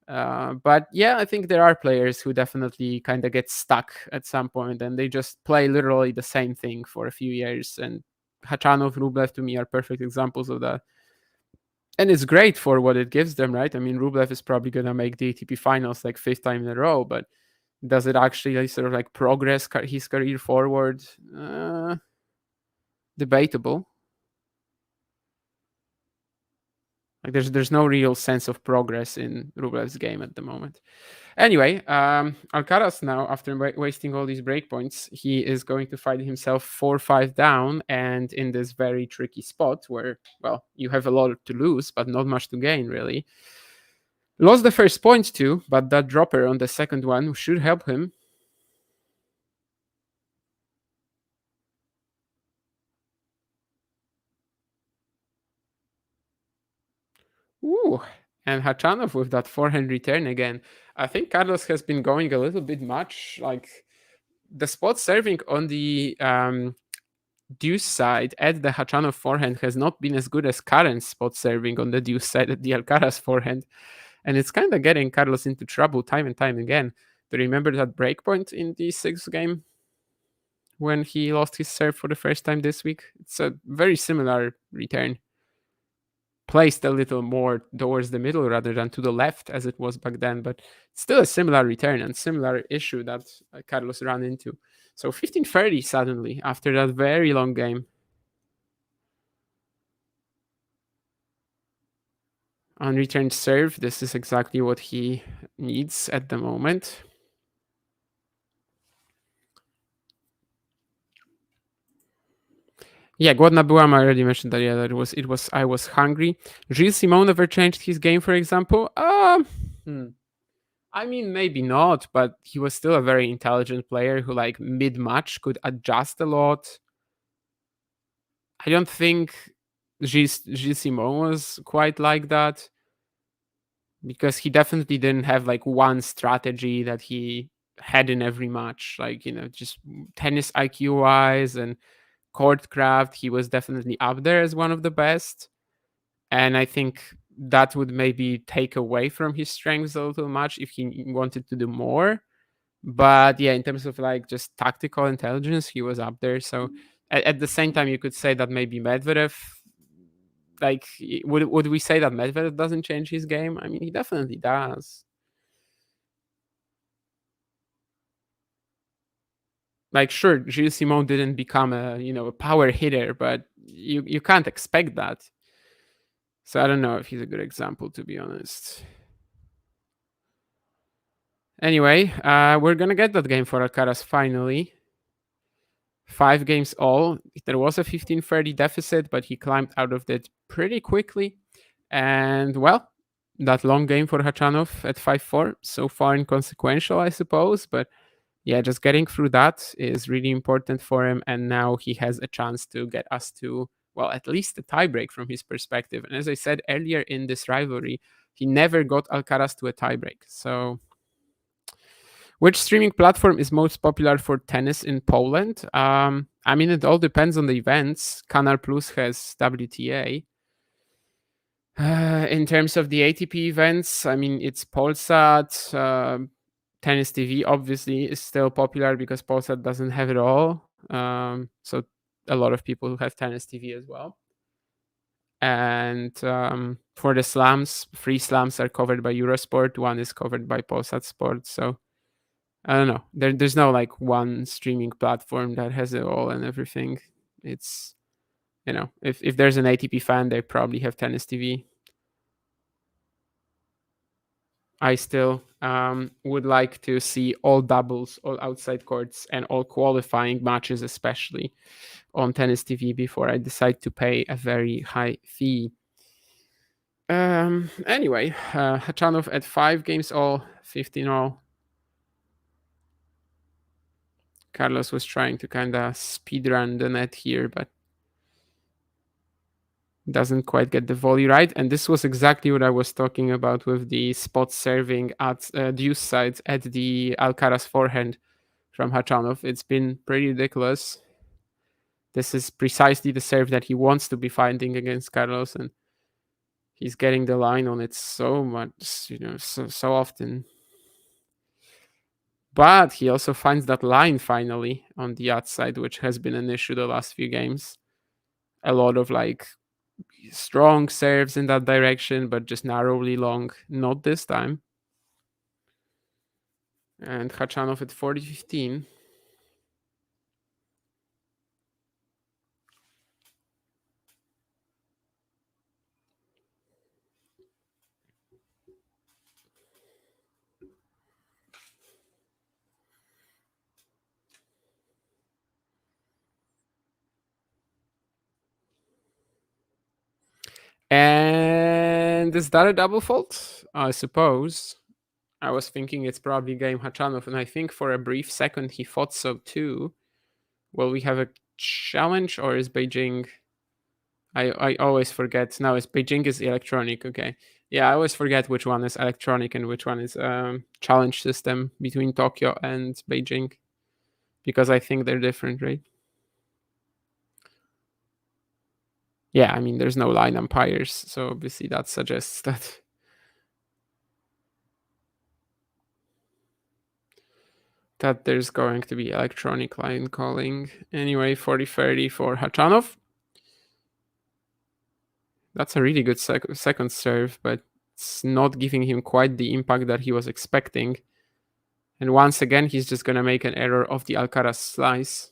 But yeah, I think there are players who definitely kind of get stuck at some point and they just play literally the same thing for a few years. And Khachanov, Rublev to me are perfect examples of that. And it's great for what it gives them, right? I mean, Rublev is probably going to make the ATP finals like 5th time in a row, but Does it actually sort of like progress his career forward? Debatable. Like there's no real sense of progress in Rublev's game at the moment. Anyway, Alcaraz now, after wasting all these breakpoints, he is going to find himself 4-5 down, and in this very tricky spot where, well, you have a lot to lose, but not much to gain, really. Lost the first point too, but that dropper on the second one should help him. Ooh, and Khachanov with that forehand return again. I think Carlos has been going a little bit much. Like the spot serving on the deuce side at the Khachanov forehand has not been as good as Karen's spot serving on the deuce side at the Alcaraz forehand. And it's kind of getting Carlos into trouble time and time again. Do you remember that breakpoint in the sixth game when he lost his serve for the first time this week? It's a very similar return. Placed a little more towards the middle rather than to the left as it was back then, but still a similar return and similar issue that Carlos ran into. So 15-30 suddenly after that very long game. On return serve, this is exactly what he needs at the moment. Yeah, Głodna byłam, I already mentioned that. Yeah, that it was I was hungry. Gilles Simon never changed his game, for example. I mean, maybe not, but he was still a very intelligent player who, like, mid-match could adjust a lot. I don't think Gilles Simon was quite like that, because he definitely didn't have like one strategy that he had in every match. Like, just tennis IQ wise and court craft, he was definitely up there as one of the best. And I think that would maybe take away from his strengths a little much if he wanted to do more. But yeah, in terms of like just tactical intelligence, he was up there. So at the same time, you could say that maybe Medvedev, like, would we say that Medvedev doesn't change his game? I mean, he definitely does. Like, sure, Gilles Simon didn't become a power hitter, but you can't expect that. So I don't know if he's a good example, to be honest. Anyway, we're gonna get that game for Alcaraz finally. 5 games all. There was a 15-30 deficit, but he climbed out of that pretty quickly. And well, that long game for Khachanov at 5-4, so far inconsequential, I suppose, but yeah, just getting through that is really important for him. And now he has a chance to get us to, well, at least a tiebreak from his perspective. And as I said earlier in this rivalry, he never got Alcaraz to a tiebreak. So which streaming platform is most popular for tennis in Poland? I mean, it all depends on the events. Canal Plus has WTA. In terms of the ATP events, I mean, it's Polsat. Tennis TV obviously is still popular because Polsat doesn't have it all. So a lot of people have Tennis TV as well. And for the slams, 3 slams are covered by Eurosport. 1 is covered by Polsat Sport. So I don't know. There's no like one streaming platform that has it all and everything. It's, if there's an ATP fan, they probably have Tennis TV. I still would like to see all doubles, all outside courts, and all qualifying matches, especially on Tennis TV, before I decide to pay a very high fee. Anyway, Khachanov at 5 games all, 15 all. Carlos was trying to kind of speedrun the net here, but doesn't quite get the volley right. And this was exactly what I was talking about with the spot serving at deuce sides at the Alcaraz forehand from Khachanov. It's been pretty ridiculous. This is precisely the serve that he wants to be finding against Carlos, and he's getting the line on it so much, so often. But he also finds that line finally on the outside, which has been an issue the last few games. A lot of like strong serves in that direction, but just narrowly long. Not this time. And Khachanov at 40-15. And is that a double fault? I suppose. I was thinking it's probably game Khachanov, and I think for a brief second he thought so too. Will we have a challenge, or is Beijing? I always forget. No, it's Beijing is electronic. Okay, yeah, I always forget which one is electronic and which one is challenge system between Tokyo and Beijing, because I think they're different, right? Yeah, I mean, there's no line umpires, so obviously that suggests that there's going to be electronic line calling. Anyway, 40-30 for Khachanov. That's a really good second serve, but it's not giving him quite the impact that he was expecting. And once again, he's just going to make an error of the Alcaraz slice.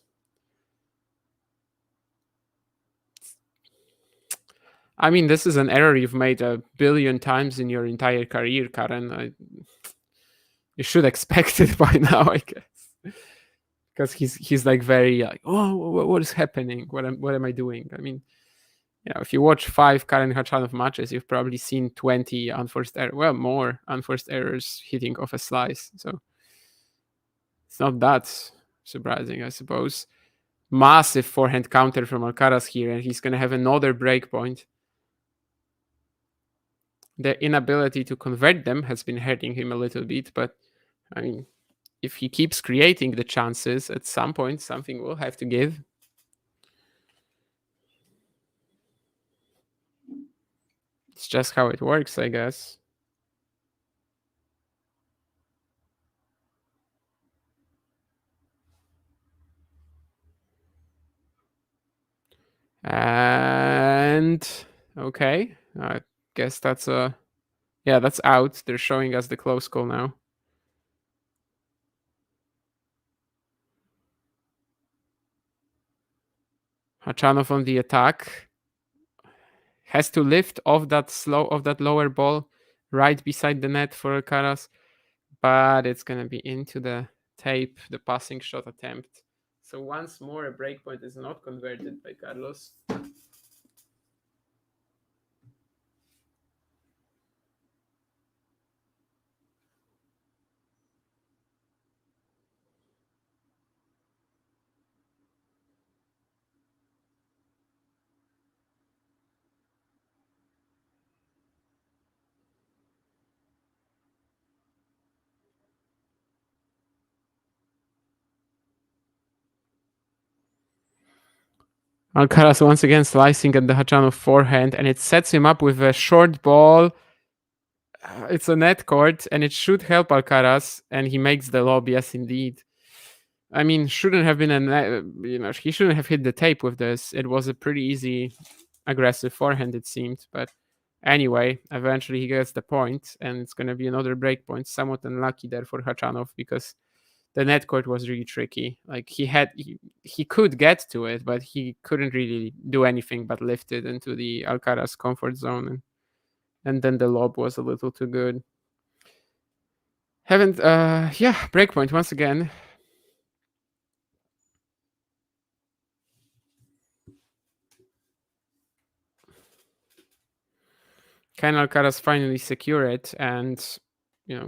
I mean, this is an error you've made a billion times in your entire career, Karen. You should expect it by now, I guess. Because he's like very like, oh, what is happening? What am I doing? I mean, if you watch 5 Karen Khachanov matches, you've probably seen 20 unforced errors. Well, more unforced errors hitting off a slice. So it's not that surprising, I suppose. Massive forehand counter from Alcaraz here, and he's going to have another break point. The inability to convert them has been hurting him a little bit, but I mean, if he keeps creating the chances, at some point something will have to give. It's just how it works, I guess. And okay, I guess that's that's out. They're showing us the close call now. Khachanov on the attack has to lift off that lower ball right beside the net for Alcaraz, but it's gonna be into the tape, the passing shot attempt. So once more, a breakpoint is not converted by Carlos. Alcaraz once again slicing at the Khachanov forehand, and it sets him up with a short ball. It's a net court, and it should help Alcaraz, and he makes the lob. Yes, indeed. I mean, shouldn't have been he shouldn't have hit the tape with this. It was a pretty easy, aggressive forehand, it seemed. But anyway, eventually he gets the point, and it's going to be another break point. Somewhat unlucky there for Khachanov because the net court was really tricky. Like he could get to it, but he couldn't really do anything but lift it into the Alcaraz comfort zone, and then the lob was a little too good. Breakpoint once again. Can Alcaraz finally secure it and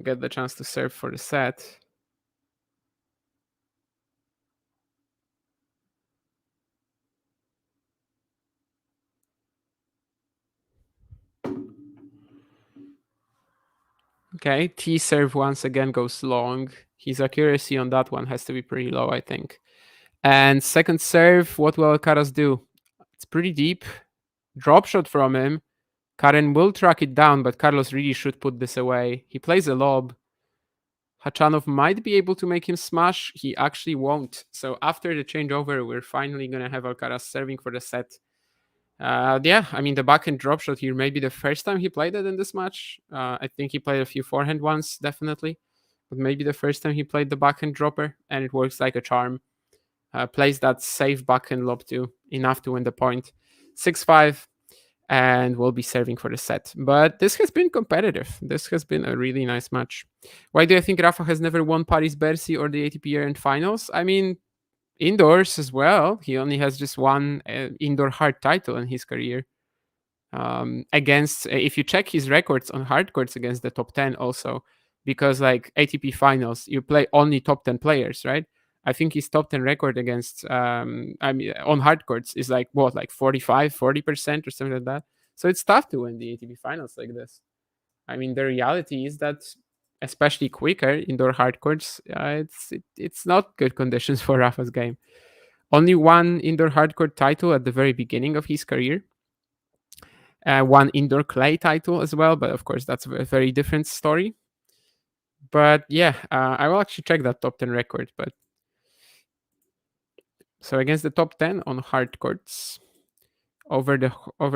get the chance to serve for the set? Okay, T serve once again goes long. His accuracy on that one has to be pretty low, I think. And second serve, what will Alcaraz do? It's pretty deep. Drop shot from him. Karen will track it down, but Carlos really should put this away. He plays a lob. Khachanov might be able to make him smash. He actually won't. So after the changeover, we're finally going to have Alcaraz serving for the set. I mean, the backhand drop shot here may be the first time he played it in this match. I think he played a few forehand ones, definitely. but maybe the first time he played the backhand dropper, and it works like a charm. Plays that safe backhand lob too, enough to win the point. 6-5, and will be serving for the set. But this has been competitive. This has been a really nice match. Why do I think Rafa has never won Paris-Bercy or the ATP year-end finals? I mean, indoors as well. He only has just one indoor hard title in his career. Against, if you check his records on hard courts against the top 10 also, because like ATP finals, you play only top 10 players, right? I think his top 10 record against, on hard courts is like 40% or something like that. So it's tough to win the ATP finals like this. I mean, the reality is that, especially quicker indoor hard courts, it's not good conditions for Rafa's game. Only one indoor hard court title at the very beginning of his career. One indoor clay title as well, but of course that's a very different story. But yeah, I will actually check that top 10 record. But so against the top 10 on hard courts over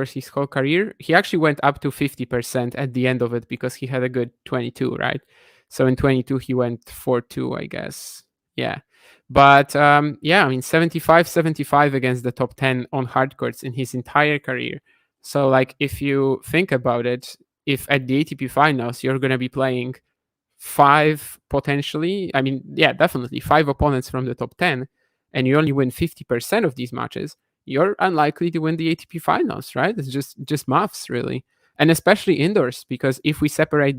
his whole career, he actually went up to 50% at the end of it because he had a good 22, right? So in 22 he went 4-2, I guess. Yeah. But yeah, I mean 75 against the top 10 on hard courts in his entire career. So like if you think about it, if at the ATP finals you're going to be playing 5 potentially, I mean, yeah, definitely 5 opponents from the top 10, and you only win 50% of these matches, you're unlikely to win the ATP finals, right? It's just maths, really. And especially indoors, because if we separate,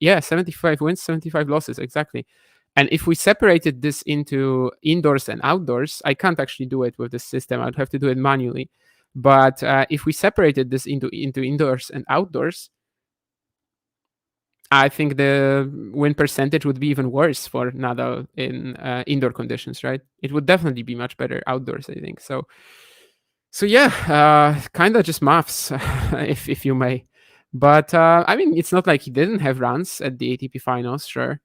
75 wins, 75 losses, exactly. And if we separated this into indoors and outdoors, I can't actually do it with this system. I'd have to do it manually. But if we separated this into indoors and outdoors, I think the win percentage would be even worse for Nadal in indoor conditions, right? It would definitely be much better outdoors, I think. So yeah, kind of just maths, if you may. But I mean, it's not like he didn't have runs at the ATP finals, sure.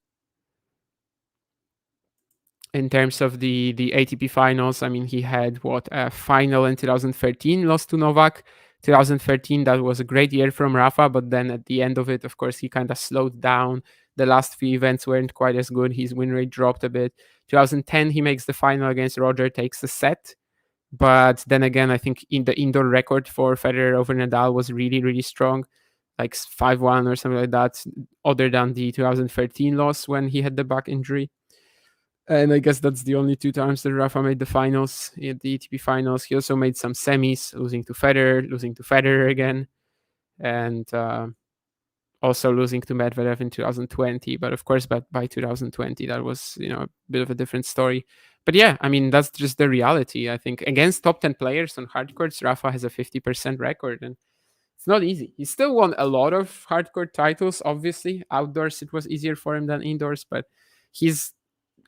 In terms of the ATP finals, I mean, he had a final in 2013, lost to Novak. 2013, that was a great year from Rafa, but then at the end of it, of course, he kind of slowed down. The last few events weren't quite as good. His win rate dropped a bit. 2010, he makes the final against Roger, takes the set. But then again, I think in the indoor record for Federer over Nadal was really, really strong, like 5-1 or something like that, other than the 2013 loss when he had the back injury. And I guess that's the only 2 times that Rafa made the finals, at the ATP finals. He also made some semis, losing to Federer again, and also losing to Medvedev in 2020. But of course, by 2020, that was a bit of a different story. But yeah, I mean, that's just the reality. I think against top 10 players on hard courts, Rafa has a 50% record, and it's not easy. He still won a lot of hardcourt titles, obviously. Outdoors, it was easier for him than indoors, but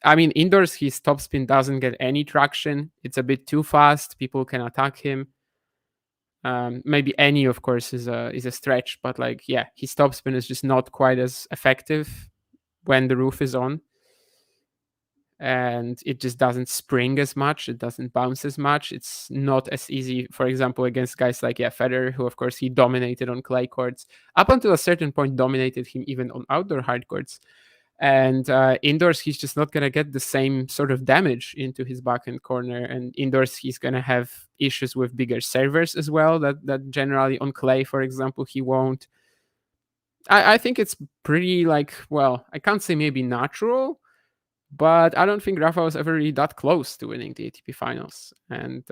indoors, his topspin doesn't get any traction. It's a bit too fast. People can attack him. Maybe any, of course, is a stretch, but his topspin is just not quite as effective when the roof is on. And it just doesn't spring as much. It doesn't bounce as much. It's not as easy, for example, against guys like Federer, who, of course, he dominated on clay courts. Up until a certain point, dominated him even on outdoor hard courts. And indoors, he's just not going to get the same sort of damage into his backhand corner. And indoors, he's going to have issues with bigger servers as well, that generally on clay, for example, he won't. I think it's pretty I can't say maybe natural, but I don't think Rafa was ever really that close to winning the ATP finals. And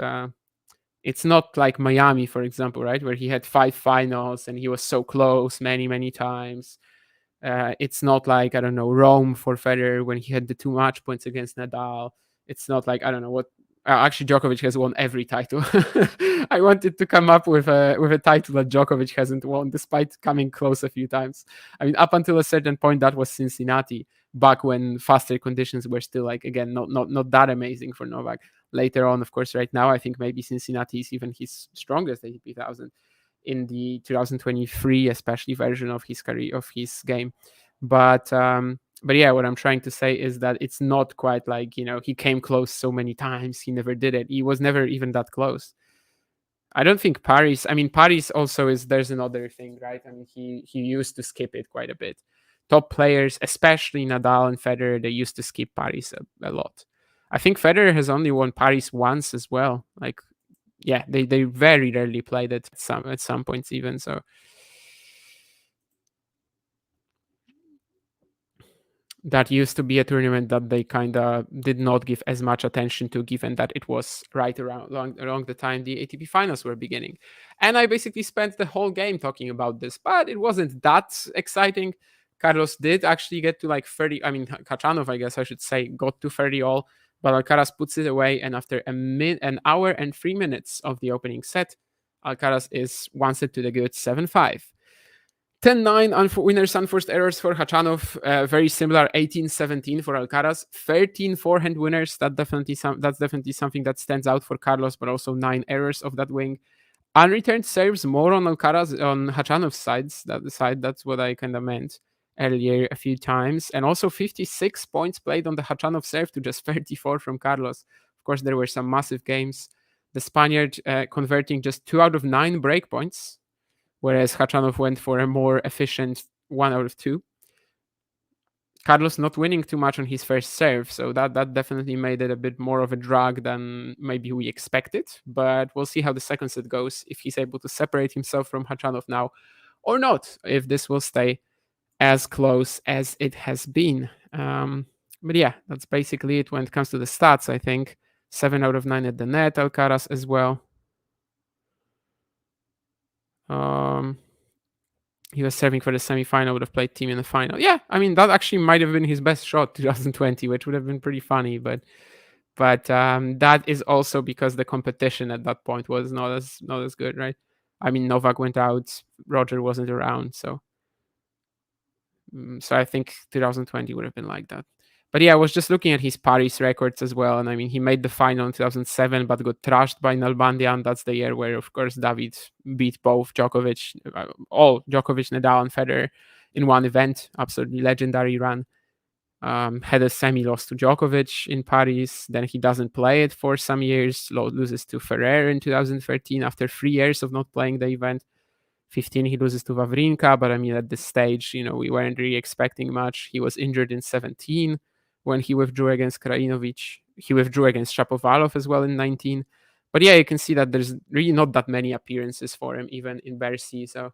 it's not like Miami, for example, right, where he had 5 finals and he was so close many, many times. It's not like, I don't know, Rome for Federer when he had the 2 match points against Nadal. It's not like, I don't know what. Actually, Djokovic has won every title. I wanted to come up with a title that Djokovic hasn't won, despite coming close a few times. I mean, up until a certain point, that was Cincinnati, back when faster conditions were still again not that amazing for Novak. Later on, of course, right now I think maybe Cincinnati is even his strongest ATP 1000 in the 2023 especially version of his career, of his game. But yeah, what I'm trying to say is that it's not quite like he came close so many times, he never did it. He was never even that close. I don't think Paris also there's another thing, right? I mean, he used to skip it quite a bit. top players, especially Nadal and Federer, they used to skip Paris a lot. I think Federer has only won Paris once as well. Like, yeah, they very rarely played it at some points even. So that used to be a tournament that they kind of did not give as much attention to, given that it was right along the time the ATP finals were beginning. And I basically spent the whole game talking about this, but it wasn't that exciting. Carlos did actually get to like 30. I mean, Khachanov, I guess I should say, got to 30 all, but Alcaraz puts it away. And after an hour and 3 minutes of the opening set, Alcaraz is one set to the good 7-5. 10-9 winners unforced errors for Khachanov, very similar 18-17 for Alcaraz, 13 forehand winners. That's definitely something that stands out for Carlos, but also 9 errors of that wing. Unreturned serves more on Alcaraz on Khachanov's side. That's what I kind of meant earlier a few times, and also 56 points played on the Khachanov serve to just 34 from Carlos. Of course, there were some massive games. The Spaniard converting just 2 out of 9 break points, whereas Khachanov went for a more efficient 1 out of 2. Carlos not winning too much on his first serve, so that definitely made it a bit more of a drag than maybe we expected. But we'll see how the second set goes, if he's able to separate himself from Khachanov now or not, if this will stay as close as it has been. But yeah, that's basically it when it comes to the stats, I think. 7 out of 9 at the net, Alcaraz as well. He was serving for the semi-final, would have played team in the final. Yeah, I mean, that actually might have been his best shot 2020, which would have been pretty funny. But that is also because the competition at that point was not as good, right? I mean, Novak went out, Roger wasn't around, so I think 2020 would have been like that. But yeah, I was just looking at his Paris records as well, and I mean, he made the final in 2007, but got trashed by Nalbandian. That's the year where, of course, David beat both Djokovic, Nadal, and Federer in one event. Absolutely legendary run. Had a semi-loss to Djokovic in Paris. Then he doesn't play it for some years. Loses to Ferrer in 2013 after 3 years of not playing the event. 15, he loses to Wawrinka, but I mean, at this stage, we weren't really expecting much. He was injured in 17 when he withdrew against Krajinovic. He withdrew against Shapovalov as well in 19. But yeah, you can see that there's really not that many appearances for him, even in Bercy. So,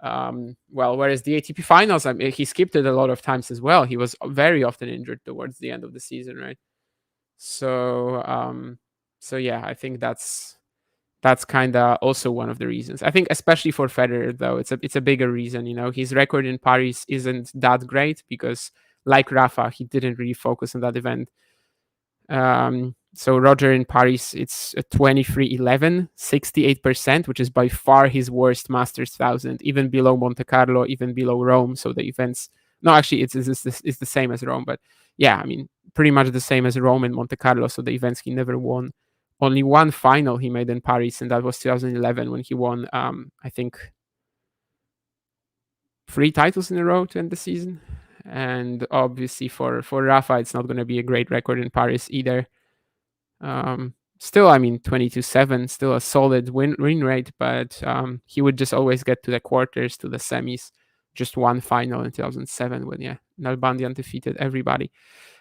whereas the ATP finals, I mean, he skipped it a lot of times as well. He was very often injured towards the end of the season, right? So yeah, I think that's kind of also one of the reasons. I think especially for Federer, though, it's a bigger reason. His record in Paris isn't that great because, like Rafa, he didn't really focus on that event. So Roger in Paris, it's a 23-11, 68%, which is by far his worst Masters 1000, even below Monte Carlo, even below Rome. So the events, no, actually, it's the same as Rome, but yeah, I mean, pretty much the same as Rome and Monte Carlo. So the events he never won. Only one final he made in Paris, and that was 2011 when he won, I think, 3 titles in a row to end the season. And obviously for Rafa, it's not going to be a great record in Paris either. Still, I mean, 22-7, still a solid win rate, but he would just always get to the quarters, to the semis. Just one final in 2007 when, Nalbandian defeated everybody.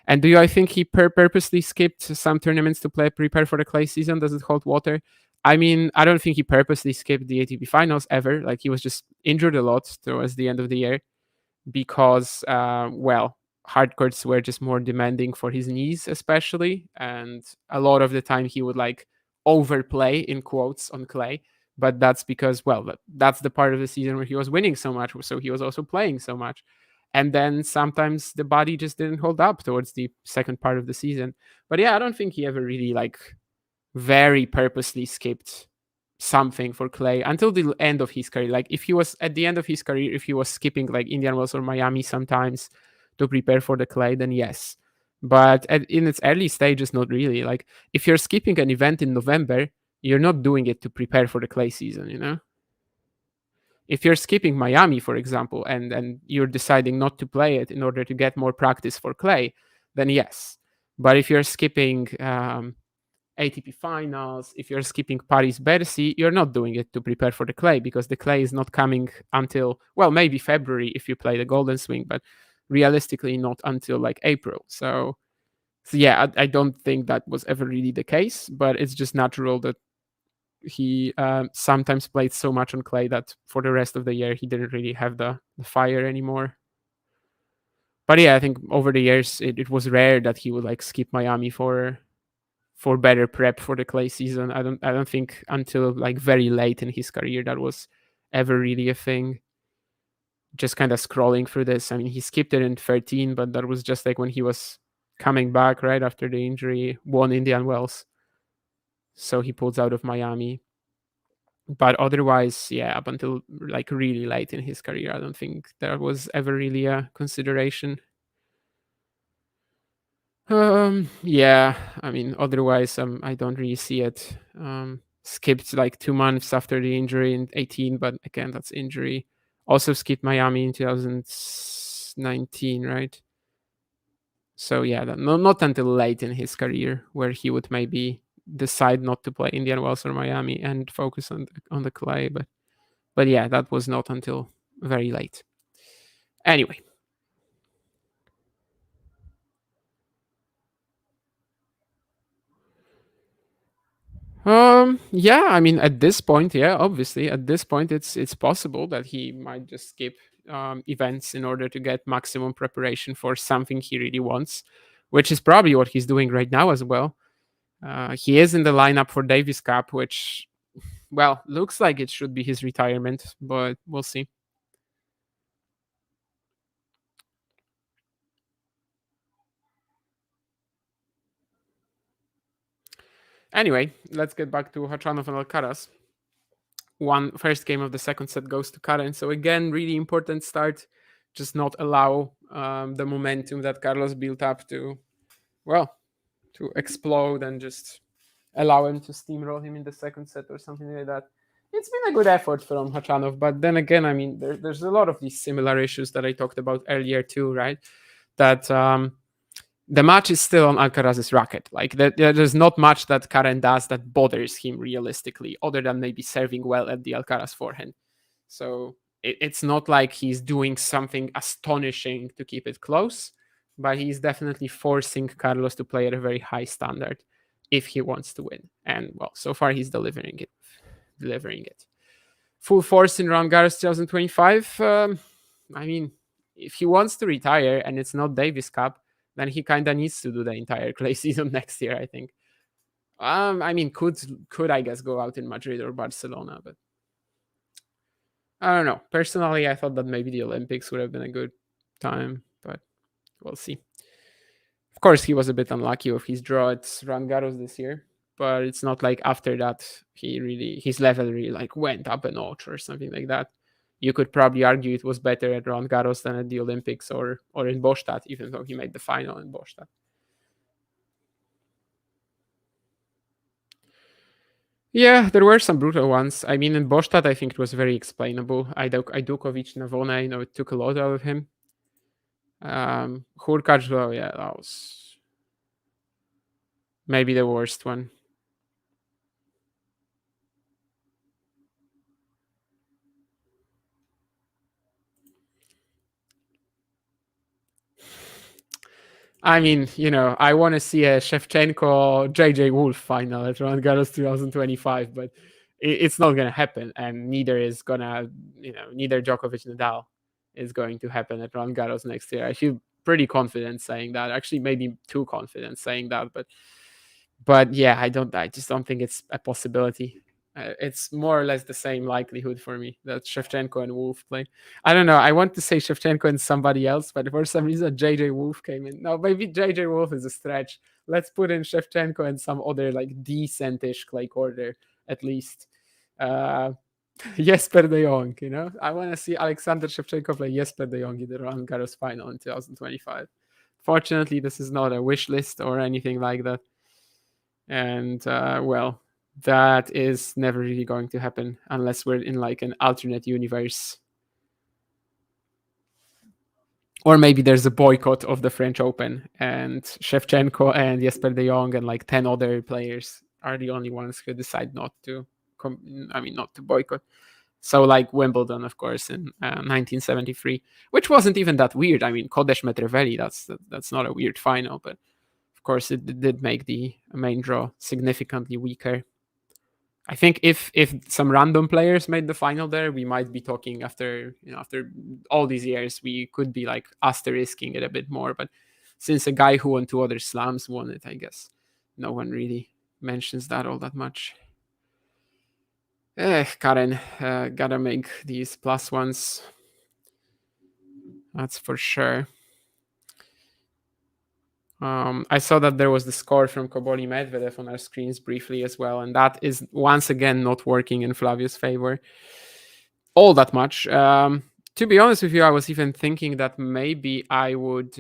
And I think he purposely skipped some tournaments to prepare for the clay season? Does it hold water? I mean, I don't think he purposely skipped the ATP finals ever. Like, he was just injured a lot towards the end of the year because, hard courts were just more demanding for his knees, especially. And a lot of the time he would overplay, in quotes, on clay. But that's because, that's the part of the season where he was winning so much. So he was also playing so much. And then sometimes the body just didn't hold up towards the second part of the season. But yeah, I don't think he ever really very purposely skipped something for clay until the end of his career. Like, if he was at the end of his career, if he was skipping Indian Wells or Miami sometimes to prepare for the clay, then yes. But in its early stages, not really. Like, if you're skipping an event in November, you're not doing it to prepare for the clay season, If you're skipping Miami, for example, and you're deciding not to play it in order to get more practice for clay, then yes. But if you're skipping ATP finals, if you're skipping Paris-Bercy, you're not doing it to prepare for the clay because the clay is not coming until, maybe February if you play the Golden Swing, but realistically not until like April. So yeah, I don't think that was ever really the case, but it's just natural that he sometimes played so much on clay that for the rest of the year he didn't really have the fire anymore. But yeah, I think over the years it was rare that he would like skip Miami for better prep for the clay season. I don't think until like very late in his career that was ever really a thing. Just kind of scrolling through this, I mean, he skipped it in 13, but that was just like when he was coming back right after the injury, won Indian Wells, so he pulls out of Miami. But otherwise, yeah, up until like really late in his career, I don't think there was ever really a consideration. Yeah, I mean, otherwise, I don't really see it. Skipped like 2 months after the injury in 18, but again, that's injury. Also skipped Miami in 2019, right? So yeah, not until late in his career where he would maybe decide not to play Indian Wells or Miami and focus on the clay. But yeah, that was not until very late. Anyway. Yeah, I mean, at this point, yeah, obviously, at this point, it's possible that he might just skip events in order to get maximum preparation for something he really wants, which is probably what he's doing right now as well. He is in the lineup for Davis Cup, which, well, looks like it should be his retirement, but we'll see. Anyway, let's get back to Khachanov and Alcaraz. First game of the second set goes to Karen. So again, really important start. Just not allow the momentum that Carlos built up to explode and just allow him to steamroll him in the second set or something like that. It's been a good effort from Khachanov, but then again, I mean, there's a lot of these similar issues that I talked about earlier too, right? That the match is still on Alcaraz's racket. Like there's not much that Karen does that bothers him realistically, other than maybe serving well at the Alcaraz forehand. So it's not like he's doing something astonishing to keep it close, but he's definitely forcing Carlos to play at a very high standard if he wants to win. And well, so far he's delivering it. Full force in Roland Garros 2025. I mean, if he wants to retire and it's not Davis Cup, then he kind of needs to do the entire clay season next year, I think. I mean, could I guess go out in Madrid or Barcelona, but I don't know. Personally, I thought that maybe the Olympics would have been a good time, but we'll see. Of course, he was a bit unlucky with his draw at Roland Garros this year, but it's not like after that his level really like went up a notch or something like that. You could probably argue it was better at Roland Garros than at the Olympics or in Bostad, even though he made the final in Bostad. Yeah, there were some brutal ones. I mean, in Bostad, I think it was very explainable. Ajdukovic Navona, it took a lot out of him. Hurkacz, well, yeah, that was maybe the worst one. I mean, I want to see a Shevchenko JJ Wolf final at Roland Garros 2025, but it's not going to happen, and neither Djokovic Nadal is going to happen at Roland Garros next year. I feel pretty confident saying that. Actually, maybe too confident saying that, but yeah, I just don't think it's a possibility. It's more or less the same likelihood for me that Shevchenko and Wolf play. I don't know. I want to say Shevchenko and somebody else, but for some reason JJ Wolf came in. No, maybe JJ Wolf is a stretch. Let's put in Shevchenko and some other like decentish clay quarter at least. Jesper de Jong, I want to see Alexander Shevchenko play Jesper de Jong in the Roland Garros final in 2025. Fortunately, this is not a wish list or anything like that. And well, that is never really going to happen unless we're in like an alternate universe. Or maybe there's a boycott of the French Open and Shevchenko and Jesper de Jong and like 10 other players are the only ones who decide not to boycott. So like Wimbledon, of course, in 1973, which wasn't even that weird. I mean, Kodesh Metreveli, that's not a weird final, but of course it did make the main draw significantly weaker. I think if some random players made the final there, we might be talking after all these years, we could be like asterisking it a bit more. But since a guy who won 2 other slams won it, I guess no one really mentions that all that much. Karen, gotta make these plus ones. That's for sure. I saw that there was the score from Koboli Medvedev on our screens briefly as well, and that is once again not working in Flavio's favor all that much. To be honest with you, I was even thinking that maybe I would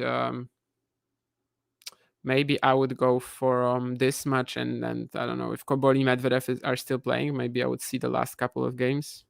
go for this match, and I don't know if Koboli Medvedev are still playing. Maybe I would see the last couple of games.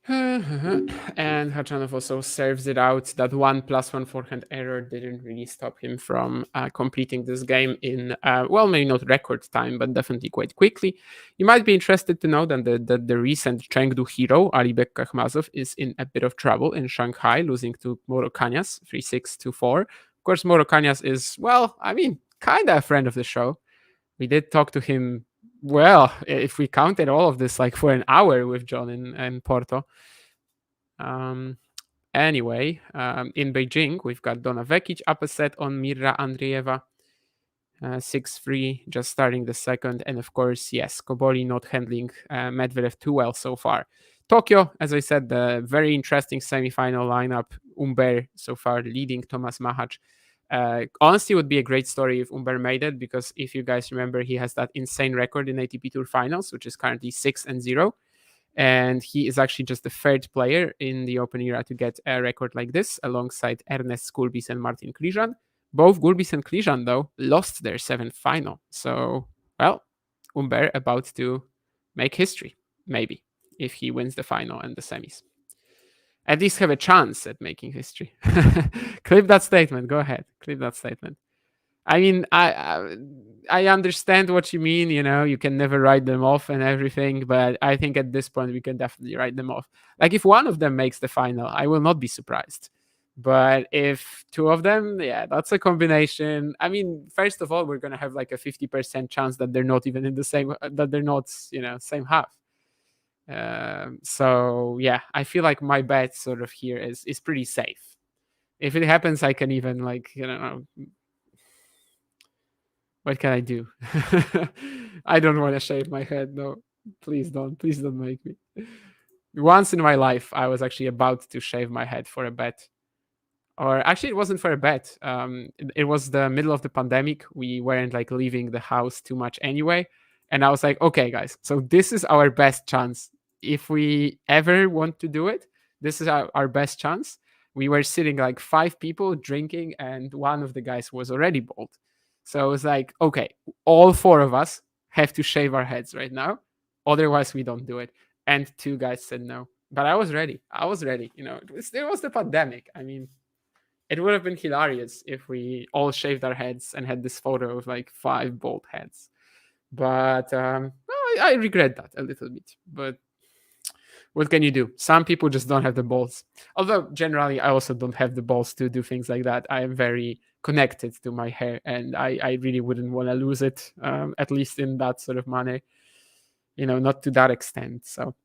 And Khachanov also serves it out. That 1+1 forehand error didn't really stop him from completing this game in, maybe not record time, but definitely quite quickly. You might be interested to know that the recent Chengdu hero, Alibek Kakhmazov, is in a bit of trouble in Shanghai, losing to Moro Kanyas 3-6, 2-4. Of course, Moro Kanyas is, kind of a friend of the show. We did talk to him, if we counted all of this, like for an hour with John in Porto. Anyway, in Beijing, we've got Dona Vekic up a set on Mirra Andreeva. 6-3, just starting the second. And of course, yes, Koboli not handling Medvedev too well so far. Tokyo, as I said, the very interesting semi-final lineup. Umber so far leading Tomas Machac. Honestly, would be a great story if Umber made it, because if you guys remember, he has that insane record in ATP Tour finals, which is currently 6-0. And he is actually just the third player in the Open era to get a record like this, alongside Ernest Gulbis and Martin Kližan. Both Gulbis and Kližan, though, lost their 7th final. So, Umber about to make history, maybe, if he wins the final and the semis. At least have a chance at making history. Clip that statement. Go ahead. Clip that statement. I mean, I understand what you mean. You can never write them off and everything, but I think at this point we can definitely write them off. Like if one of them makes the final, I will not be surprised. But if 2 of them, that's a combination. I mean, first of all, we're gonna have like a 50% chance that they're not even in the same, same half. So yeah, I feel like my bet sort of here is pretty safe. If it happens, I can even what can I do? I don't want to shave my head. No, please don't make me. Once in my life, I was actually about to shave my head for a bet. Or actually, it wasn't for a bet. It was the middle of the pandemic. We weren't leaving the house too much anyway. And I was like, okay, guys, so this is our best chance. If we ever want to do it, this is our best chance. We were sitting 5 people drinking, and one of the guys was already bald. So I was like, okay, all 4 of us have to shave our heads right now. Otherwise, we don't do it. And 2 guys said no. But I was ready. It was the pandemic. I mean, it would have been hilarious if we all shaved our heads and had this photo of 5 bald heads. But I regret that a little bit. But what can you do? Some people just don't have the balls. Although generally, I also don't have the balls to do things like that. I am very connected to my hair, and I really wouldn't want to lose it, at least in that sort of manner. Not to that extent. So,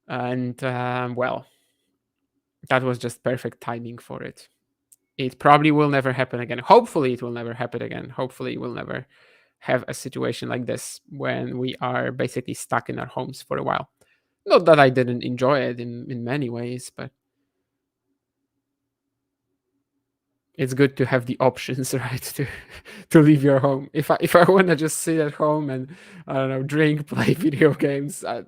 and that was just perfect timing for it. It probably will never happen again. Hopefully, it will never happen again. Hopefully, we'll never have a situation like this when we are basically stuck in our homes for a while. Not that I didn't enjoy it in many ways, but it's good to have the options, right? To leave your home. If I want to just sit at home and I don't know, drink, play video games, I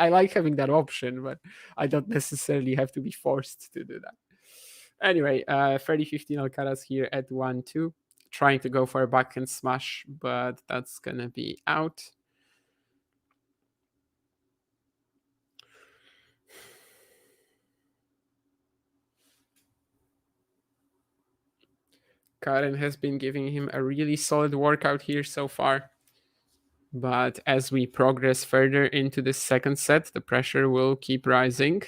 like having that option, but I don't necessarily have to be forced to do that. Anyway, 30-15 Alcaraz here at 1-2, trying to go for a backhand smash, but that's gonna be out. Karen has been giving him a really solid workout here so far. But as we progress further into the second set, the pressure will keep rising.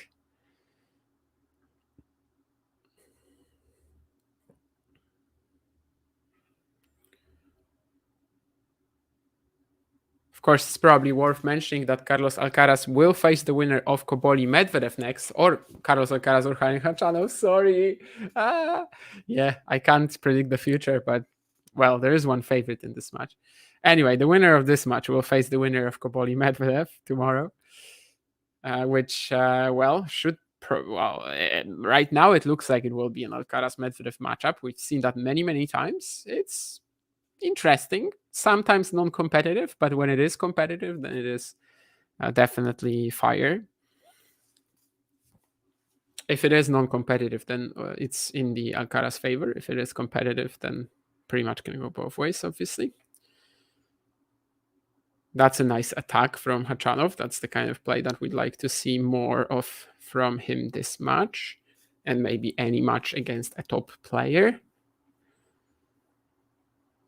Of course, it's probably worth mentioning that Carlos Alcaraz will face the winner of Koboli Medvedev next, or Carlos Alcaraz or Khachanov. Sorry. Yeah, I can't predict the future, but well, there is one favorite in this match. Anyway, the winner of this match will face the winner of Koboli Medvedev tomorrow, which, should. Right now it looks like it will be an Alcaraz Medvedev matchup. We've seen that many, many times. It's interesting, sometimes non-competitive, but when it is competitive, then it is definitely fire. If it is non-competitive, then it's in the Alcaraz favor. If it is competitive, then pretty much can go both ways, obviously. That's a nice attack from Khachanov. That's the kind of play that we'd like to see more of from him this match, and maybe any match against a top player.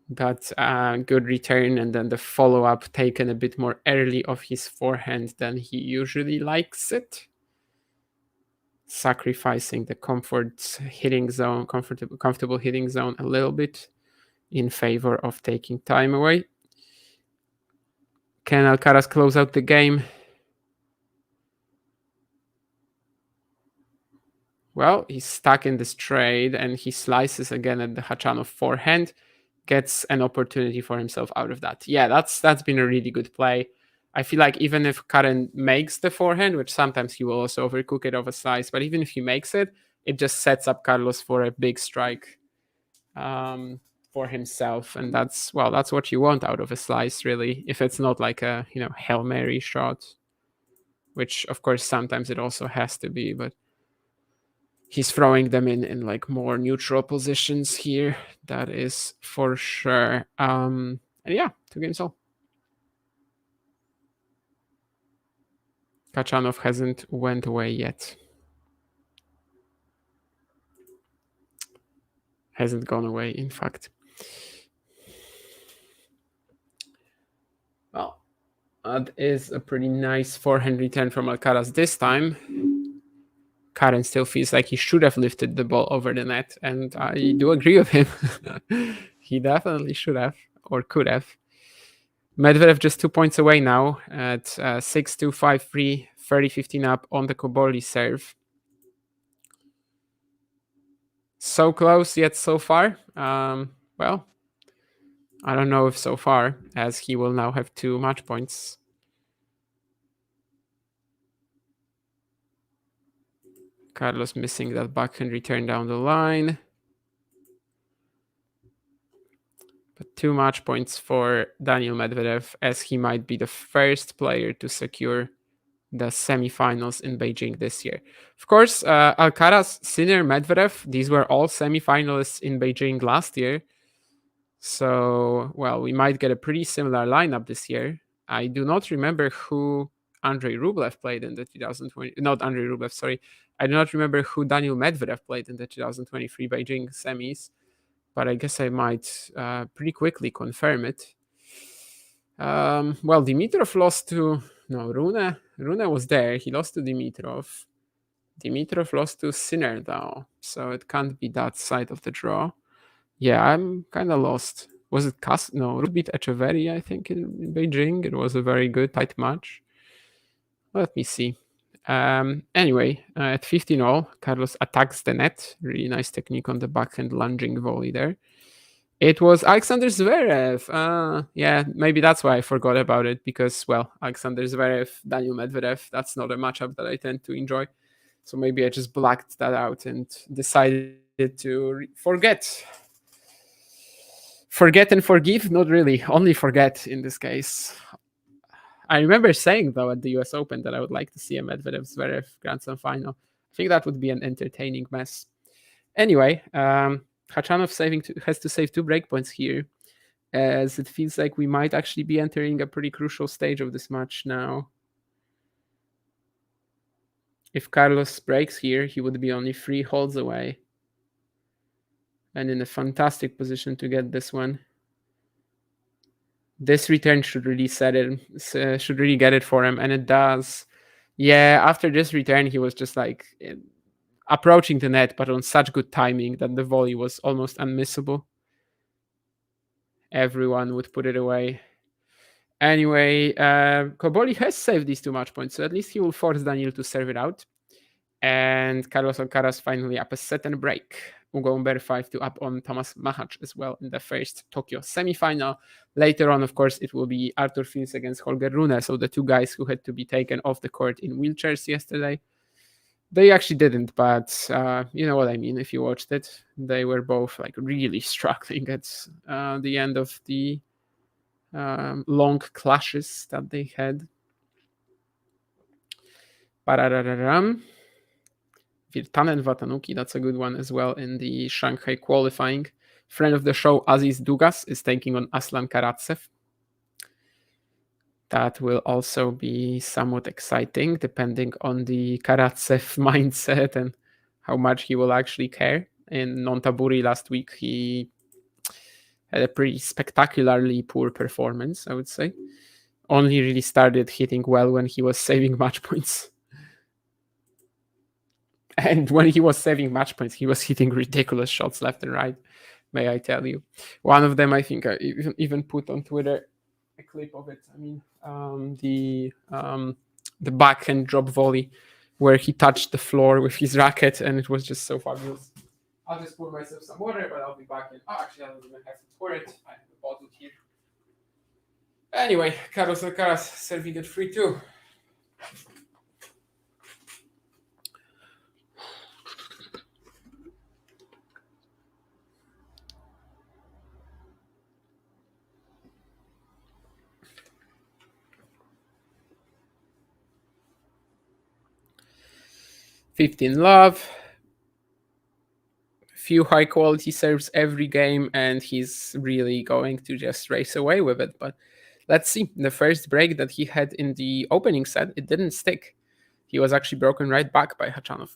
That's a good return, and then the follow-up taken a bit more early off his forehand than he usually likes it. Sacrificing the comfortable hitting zone a little bit in favor of taking time away. Can Alcaraz close out the game? Well, he's stuck in this trade, and he slices again at the Khachanov forehand. Gets an opportunity for himself out of that. Yeah, that's been a really good play. I feel like even if Karen makes the forehand, which sometimes he will also overcook it off a slice, but even if he makes it, it just sets up Carlos for a big strike for himself, and that's what you want out of a slice, really. If it's not like a Hail Mary shot, which of course sometimes it also has to be, but he's throwing them in like more neutral positions here. That is for sure. And yeah, 2 games all. Khachanov hasn't went away yet. Hasn't gone away, in fact. Well, that is a pretty nice forehand return from Alcaraz this time. Karen still feels like he should have lifted the ball over the net, and I do agree with him. He definitely should have, or could have. Medvedev just 2 points away now at 6-2, 5-3, 30-15 up on the Koboli serve. So close, yet so far. Well, I don't know if so far, as he will now have 2 match points. Carlos missing that backhand return down the line. But 2 match points for Daniil Medvedev, as he might be the first player to secure the semifinals in Beijing this year. Of course, Alcaraz, Sinner, Medvedev, these were all semifinalists in Beijing last year. So, well, we might get a pretty similar lineup this year. I do not remember who Andrei Rublev played in the 2020... Not Andrei Rublev, sorry. I do not remember who Daniil Medvedev played in the 2023 Beijing semis, but I guess I might pretty quickly confirm it. Well, Dimitrov lost to... No, Rune. Rune was there. He lost to Dimitrov. Dimitrov lost to Sinner, though, so it can't be that side of the draw. Yeah, I'm kind of lost. Was it No, Rune beat Echeverry, I think, in Beijing. It was a very good, tight match. Let me see. Anyway, at 15-all, Carlos attacks the net. Really nice technique on the backhand lunging volley there. It was Alexander Zverev. Yeah, maybe that's why I forgot about it, because, well, Alexander Zverev, Daniel Medvedev, that's not a matchup that I tend to enjoy. So maybe I just blacked that out and decided to forget. Forget and forgive? Not really. Only forget in this case. I remember saying, though, at the US Open that I would like to see a Medvedev-Zverev Grand Slam final. I think that would be an entertaining mess. Anyway, Khachanov has to save 2 breakpoints here, as it feels like we might actually be entering a pretty crucial stage of this match now. If Carlos breaks here, he would be only 3 holes away, and in a fantastic position to get this one. This return should really should really get it for him, and it does. Yeah, after this return, he was just like approaching the net, but on such good timing that the volley was almost unmissable. Everyone would put it away. Anyway, Koboli has saved these 2 match points, so at least he will force Daniil to serve it out. And Carlos Alcaraz finally up a set and break. Ugo Umber 5-2 up on Thomas Mahacz as well in the first Tokyo semifinal. Later on, of course, it will be Arthur Fils against Holger Rune, so the 2 guys who had to be taken off the court in wheelchairs yesterday. They actually didn't, but you know what I mean if you watched it. They were both like really struggling at the end of the long clashes that they had. Virtanen Vatanuki, that's a good one as well in the Shanghai qualifying. Friend of the show, Aziz Dugas, is taking on Aslan Karatsev. That will also be somewhat exciting, depending on the Karatsev mindset and how much he will actually care. In Nonthaburi last week, he had a pretty spectacularly poor performance, I would say. Only really started hitting well when he was saving match points. And when he was saving match points, he was hitting ridiculous shots left and right, may I tell you. One of them, I think I even put on Twitter a clip of it. I mean, the backhand drop volley where he touched the floor with his racket, and it was just so fabulous. I'll just pour myself some water, but I'll be back in. Oh, actually, I don't even have to pour it. I have a bottle here. Anyway, Carlos Alcaraz serving it 3-2. Love. Few high quality serves every game, and he's really going to just race away with it. But let's see. The first break that he had in the opening set, it didn't stick. He was actually broken right back by Khachanov.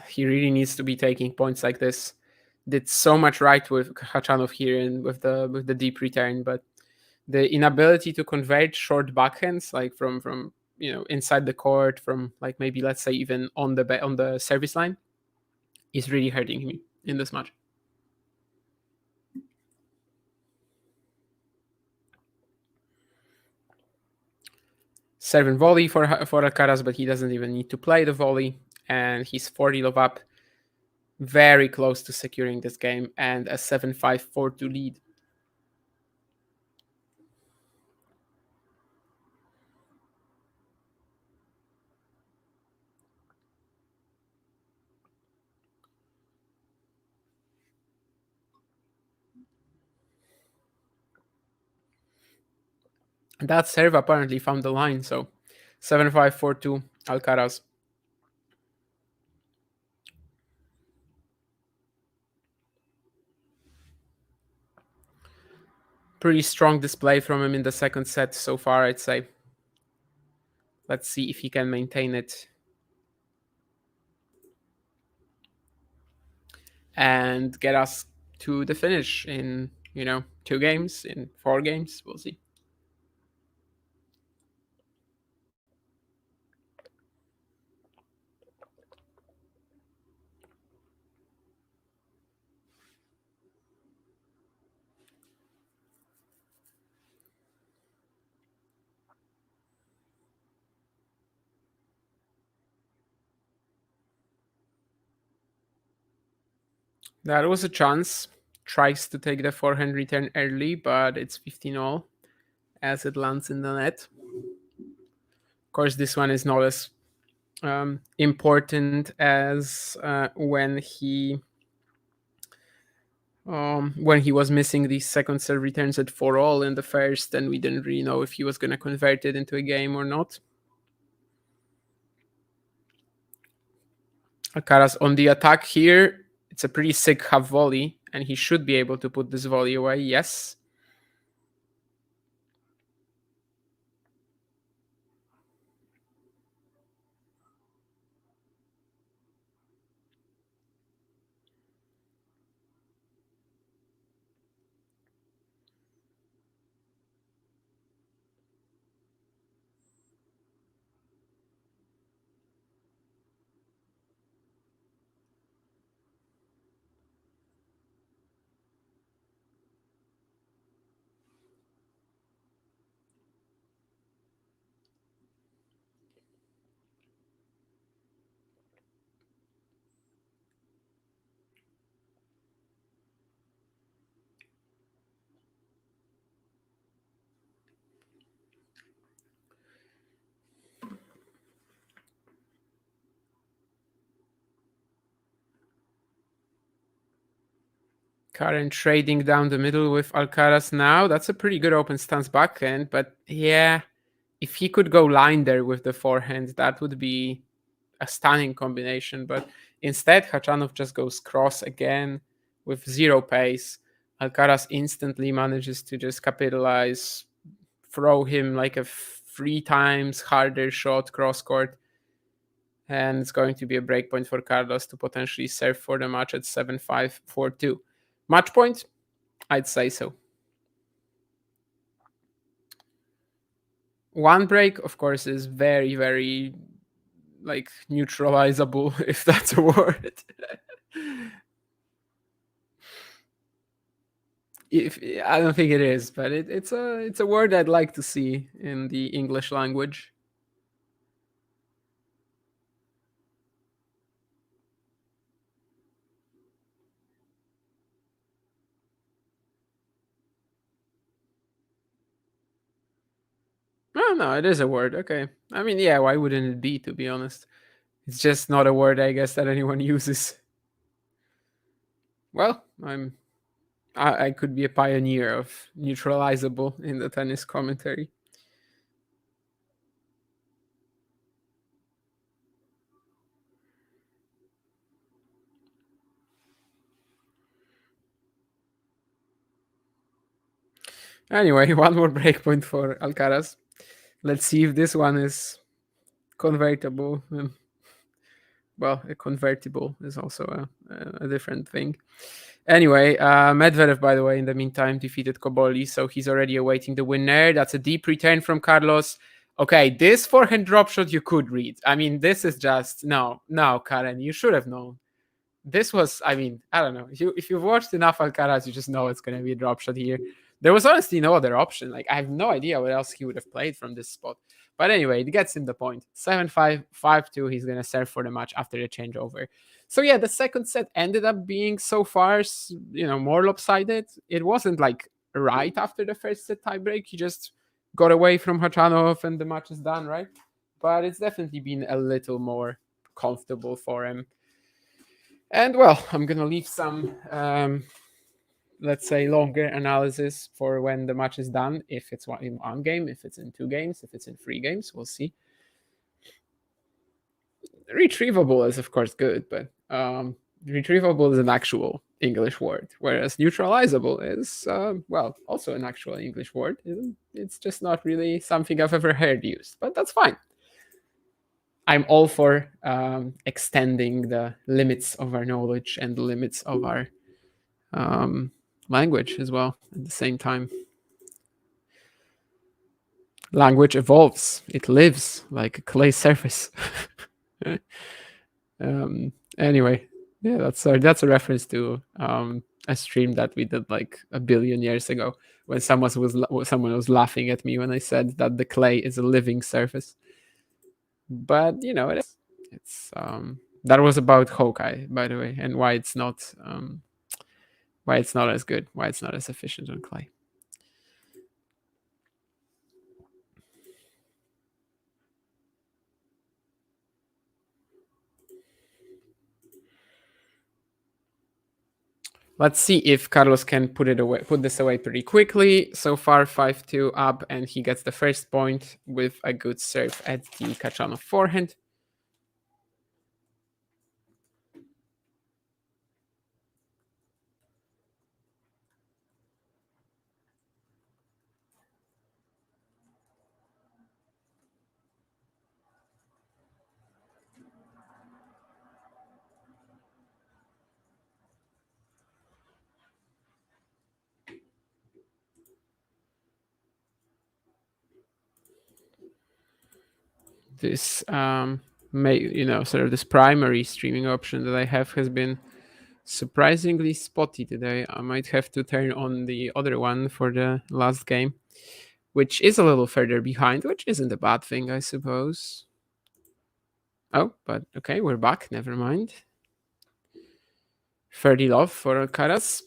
He really needs to be taking points like this. Did so much right with Khachanov here and with the deep return, but the inability to convert short backhands, like from inside the court, from like maybe let's say even on the service line, is really hurting me in this match. Serve and volley for Alcaraz, but he doesn't even need to play the volley, and he's 40 love up, very close to securing this game, and a 7-5 4-2 lead. That serve apparently found the line, so 7-5 4-2 Alcaraz. Pretty strong display from him in the second set so far, I'd say. Let's see if he can maintain it and get us to the finish in 2 games, in 4 games. We'll see. That was a chance. Tries to take the forehand return early, but it's 15-all as it lands in the net. Of course, this one is not as important as when he was missing these second serve returns at 4-all in the first, and we didn't really know if he was going to convert it into a game or not. Alcaraz on the attack here. It's a pretty sick half volley, and he should be able to put this volley away. Yes. Karen trading down the middle with Alcaraz now. That's a pretty good open stance backhand, but yeah, if he could go line there with the forehand, that would be a stunning combination. But instead, Khachanov just goes cross again with zero pace. Alcaraz instantly manages to just capitalize, throw him like a 3 times harder shot cross court. And it's going to be a break point for Carlos to potentially serve for the match at 7-5, 4-2. Match point? I'd say so. One break, of course, is very, very like neutralizable, if that's a word. I don't think it is, but it's a word I'd like to see in the English language. No, it is a word. Okay. I mean, yeah, why wouldn't it be, to be honest? It's just not a word, I guess, that anyone uses. Well, I could be a pioneer of neutralizable in the tennis commentary. Anyway, one more breakpoint for Alcaraz. Let's see if this one is convertible. Well, a convertible is also a different thing. Anyway, Medvedev, by the way, in the meantime, defeated Koboli, so he's already awaiting the winner. That's a deep return from Carlos. Okay, this forehand drop shot you could read. I mean, this is just... No, Karen, you should have known. This was... I mean, I don't know. If you've watched enough Alcaraz, you just know it's going to be a drop shot here. There was honestly no other option. Like, I have no idea what else he would have played from this spot. But anyway, it gets him the point. 7-5, 5-2. He's going to serve for the match after the changeover. So yeah, the second set ended up being so far, more lopsided. It wasn't like right after the first set tiebreak. He just got away from Khachanov and the match is done, right? But it's definitely been a little more comfortable for him. And well, I'm going to leave some... let's say longer analysis for when the match is done, if it's in one game, if it's in 2 games, if it's in 3 games, we'll see. Retrievable is of course good, but retrievable is an actual English word, whereas neutralizable is also an actual English word. It's just not really something I've ever heard used, but that's fine. I'm all for extending the limits of our knowledge and the limits of our language as well at the same time. Language evolves. It lives like a clay surface. Anyway, yeah, that's a reference to a stream that we did like a billion years ago when someone was laughing at me when I said that the clay is a living surface. But it's that was about Hawkeye, by the way, and why it's not why it's not as good, why it's not as efficient on clay. Let's see if Carlos can put this away pretty quickly. So far, 5-2 up, and he gets the first point with a good serve at the Khachanov forehand. This sort of this primary streaming option that I have has been surprisingly spotty today. I might have to turn on the other one for the last game, which is a little further behind, which isn't a bad thing, I suppose. Oh, but okay, we're back. Never mind. 30 love for Alcaraz.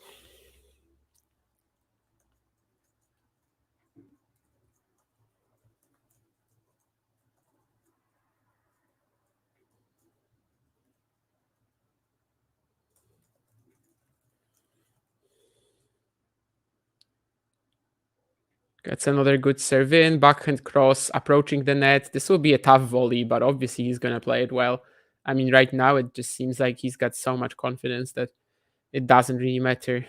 Gets another good serve in, backhand cross, approaching the net. This will be a tough volley, but obviously he's going to play it well. I mean, right now it just seems like he's got so much confidence that it doesn't really matter.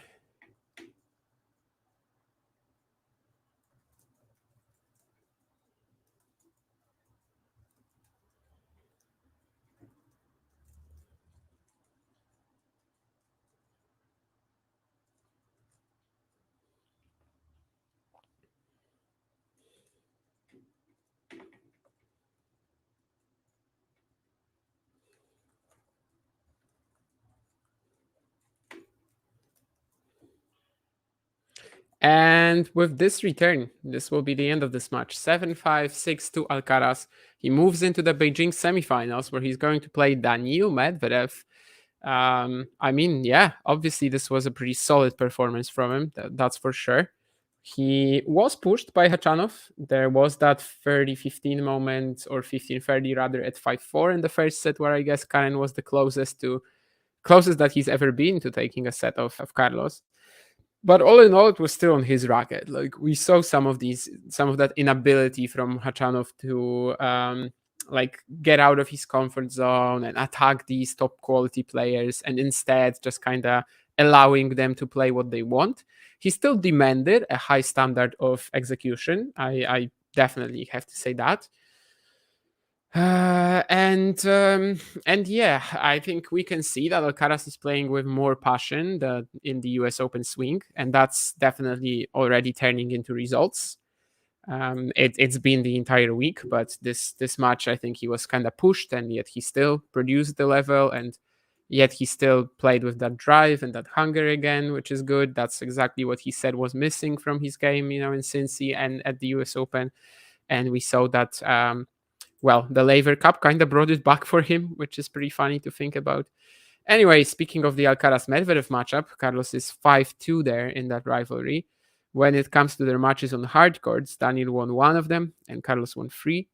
And with this return, this will be the end of this match. 7-5, 6-2 Alcaraz. He moves into the Beijing semifinals where he's going to play Daniil Medvedev. I mean, yeah, obviously this was a pretty solid performance from him. That's for sure. He was pushed by Khachanov. There was that 30-15 moment, or 15-30 rather, at 5-4 in the first set, where I guess Karen was the closest that he's ever been to taking a set of Carlos. But all in all, it was still on his racket. Like, we saw some of that inability from Khachanov to get out of his comfort zone and attack these top quality players, and instead just kind of allowing them to play what they want. He still demanded a high standard of execution. I definitely have to say that. And yeah, I think we can see that Alcaraz is playing with more passion in the US Open swing, and that's definitely already turning into results. It's been the entire week, but this match, I think he was kind of pushed, and yet he still produced the level, and yet he still played with that drive and that hunger again, which is good. That's exactly what he said was missing from his game, in Cincy and at the US Open. And we saw that, the Laver Cup kind of brought it back for him, which is pretty funny to think about. Anyway, speaking of the Alcaraz-Medvedev matchup, Carlos is 5-2 there in that rivalry. When it comes to their matches on hard courts, Daniil won one of them and Carlos won 3.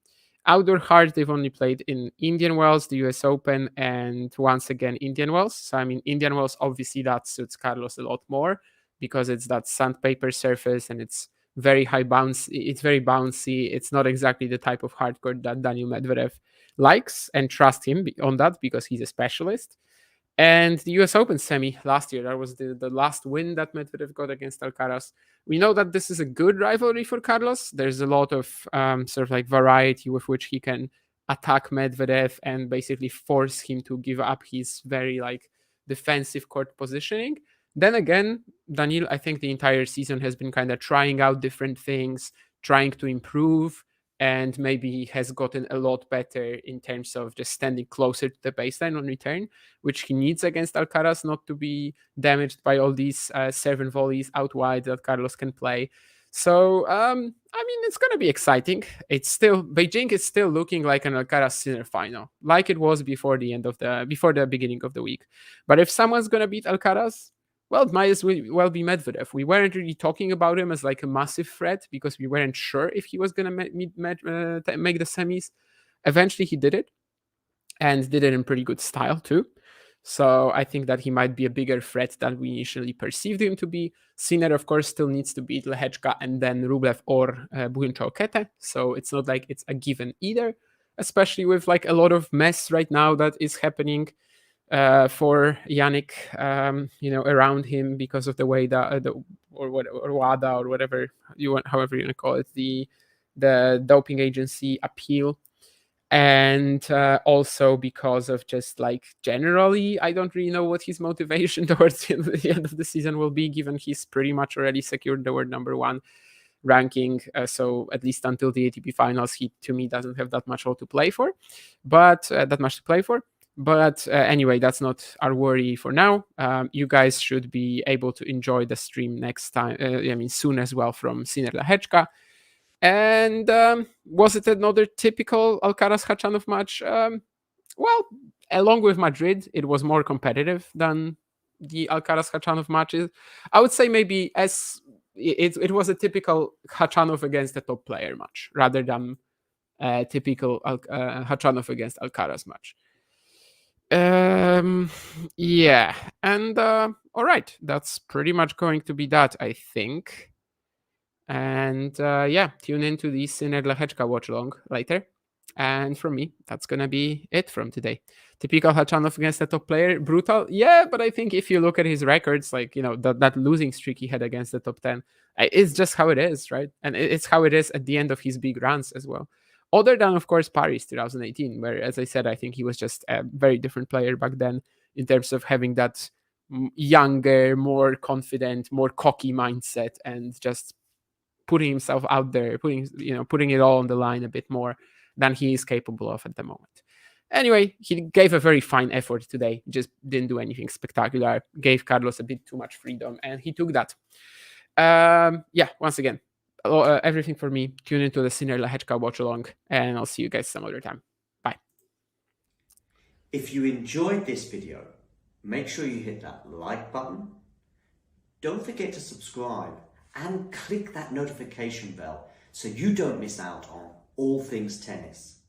Outdoor hard, they've only played in Indian Wells, the US Open, and once again Indian Wells. So, I mean, Indian Wells, obviously that suits Carlos a lot more because it's that sandpaper surface and it's very high bounce. It's very bouncy. It's not exactly the type of hard court that Daniil Medvedev likes, and trust him on that because he's a specialist. And the US Open semi last year, that was the last win that Medvedev got against Alcaraz. We know that this is a good rivalry for Carlos. There's a lot of variety with which he can attack Medvedev and basically force him to give up his very defensive court positioning. Then again, Daniil, I think the entire season has been kind of trying out different things, trying to improve, and maybe he has gotten a lot better in terms of just standing closer to the baseline on return, which he needs against Alcaraz, not to be damaged by all these serve and volleys out wide that Carlos can play. So, I mean, it's going to be exciting. Beijing is still looking like an Alcaraz Sinner final, like it was before the beginning of the week. But if someone's going to beat Alcaraz, well, it might as well be Medvedev. We weren't really talking about him as like a massive threat because we weren't sure if he was going to make the semis. Eventually, he did it, and did it in pretty good style too. So I think that he might be a bigger threat than we initially perceived him to be. Sinner, of course, still needs to beat Lehečka and then Rublev or Buhinčo-Okete. So it's not like it's a given either, especially with like a lot of mess right now that is happening for Yannick, around him because of the way that or WADA or whatever you want, however you want to call it, the doping agency appeal. And also because of just like generally, I don't really know what his motivation towards the end of the season will be, given he's pretty much already secured the world number 1 ranking. So at least until the ATP finals, he to me doesn't have that much to play for. But anyway, that's not our worry for now. You guys should be able to enjoy the stream next time. Soon as well from Sinner Lehečka. And was it another typical Alcaraz-Khachanov match? Well, along with Madrid, it was more competitive than the Alcaraz-Khachanov matches. I would say maybe it was a typical Khachanov against a top player match rather than a typical Khachanov against Alcaraz match. Yeah, and all right, that's pretty much going to be that, I think. And tune into the Sinner Lehečka watch along later. And from me, that's gonna be it from today. Typical Khachanov against a top player, brutal. Yeah, but I think if you look at his records, like that losing streak he had against the top 10, it's just how it is, right? And it's how it is at the end of his big runs as well. Other than, of course, Paris 2018, where, as I said, I think he was just a very different player back then in terms of having that younger, more confident, more cocky mindset and just putting himself out there, putting it all on the line a bit more than he is capable of at the moment. Anyway, he gave a very fine effort today, just didn't do anything spectacular, gave Carlos a bit too much freedom, and he took that. Once again, everything for me. Tune into the Sinner Lehečka watch along, and I'll see you guys some other time. Bye. If you enjoyed this video, make sure you hit that like button. Don't forget to subscribe and click that notification bell so you don't miss out on all things tennis.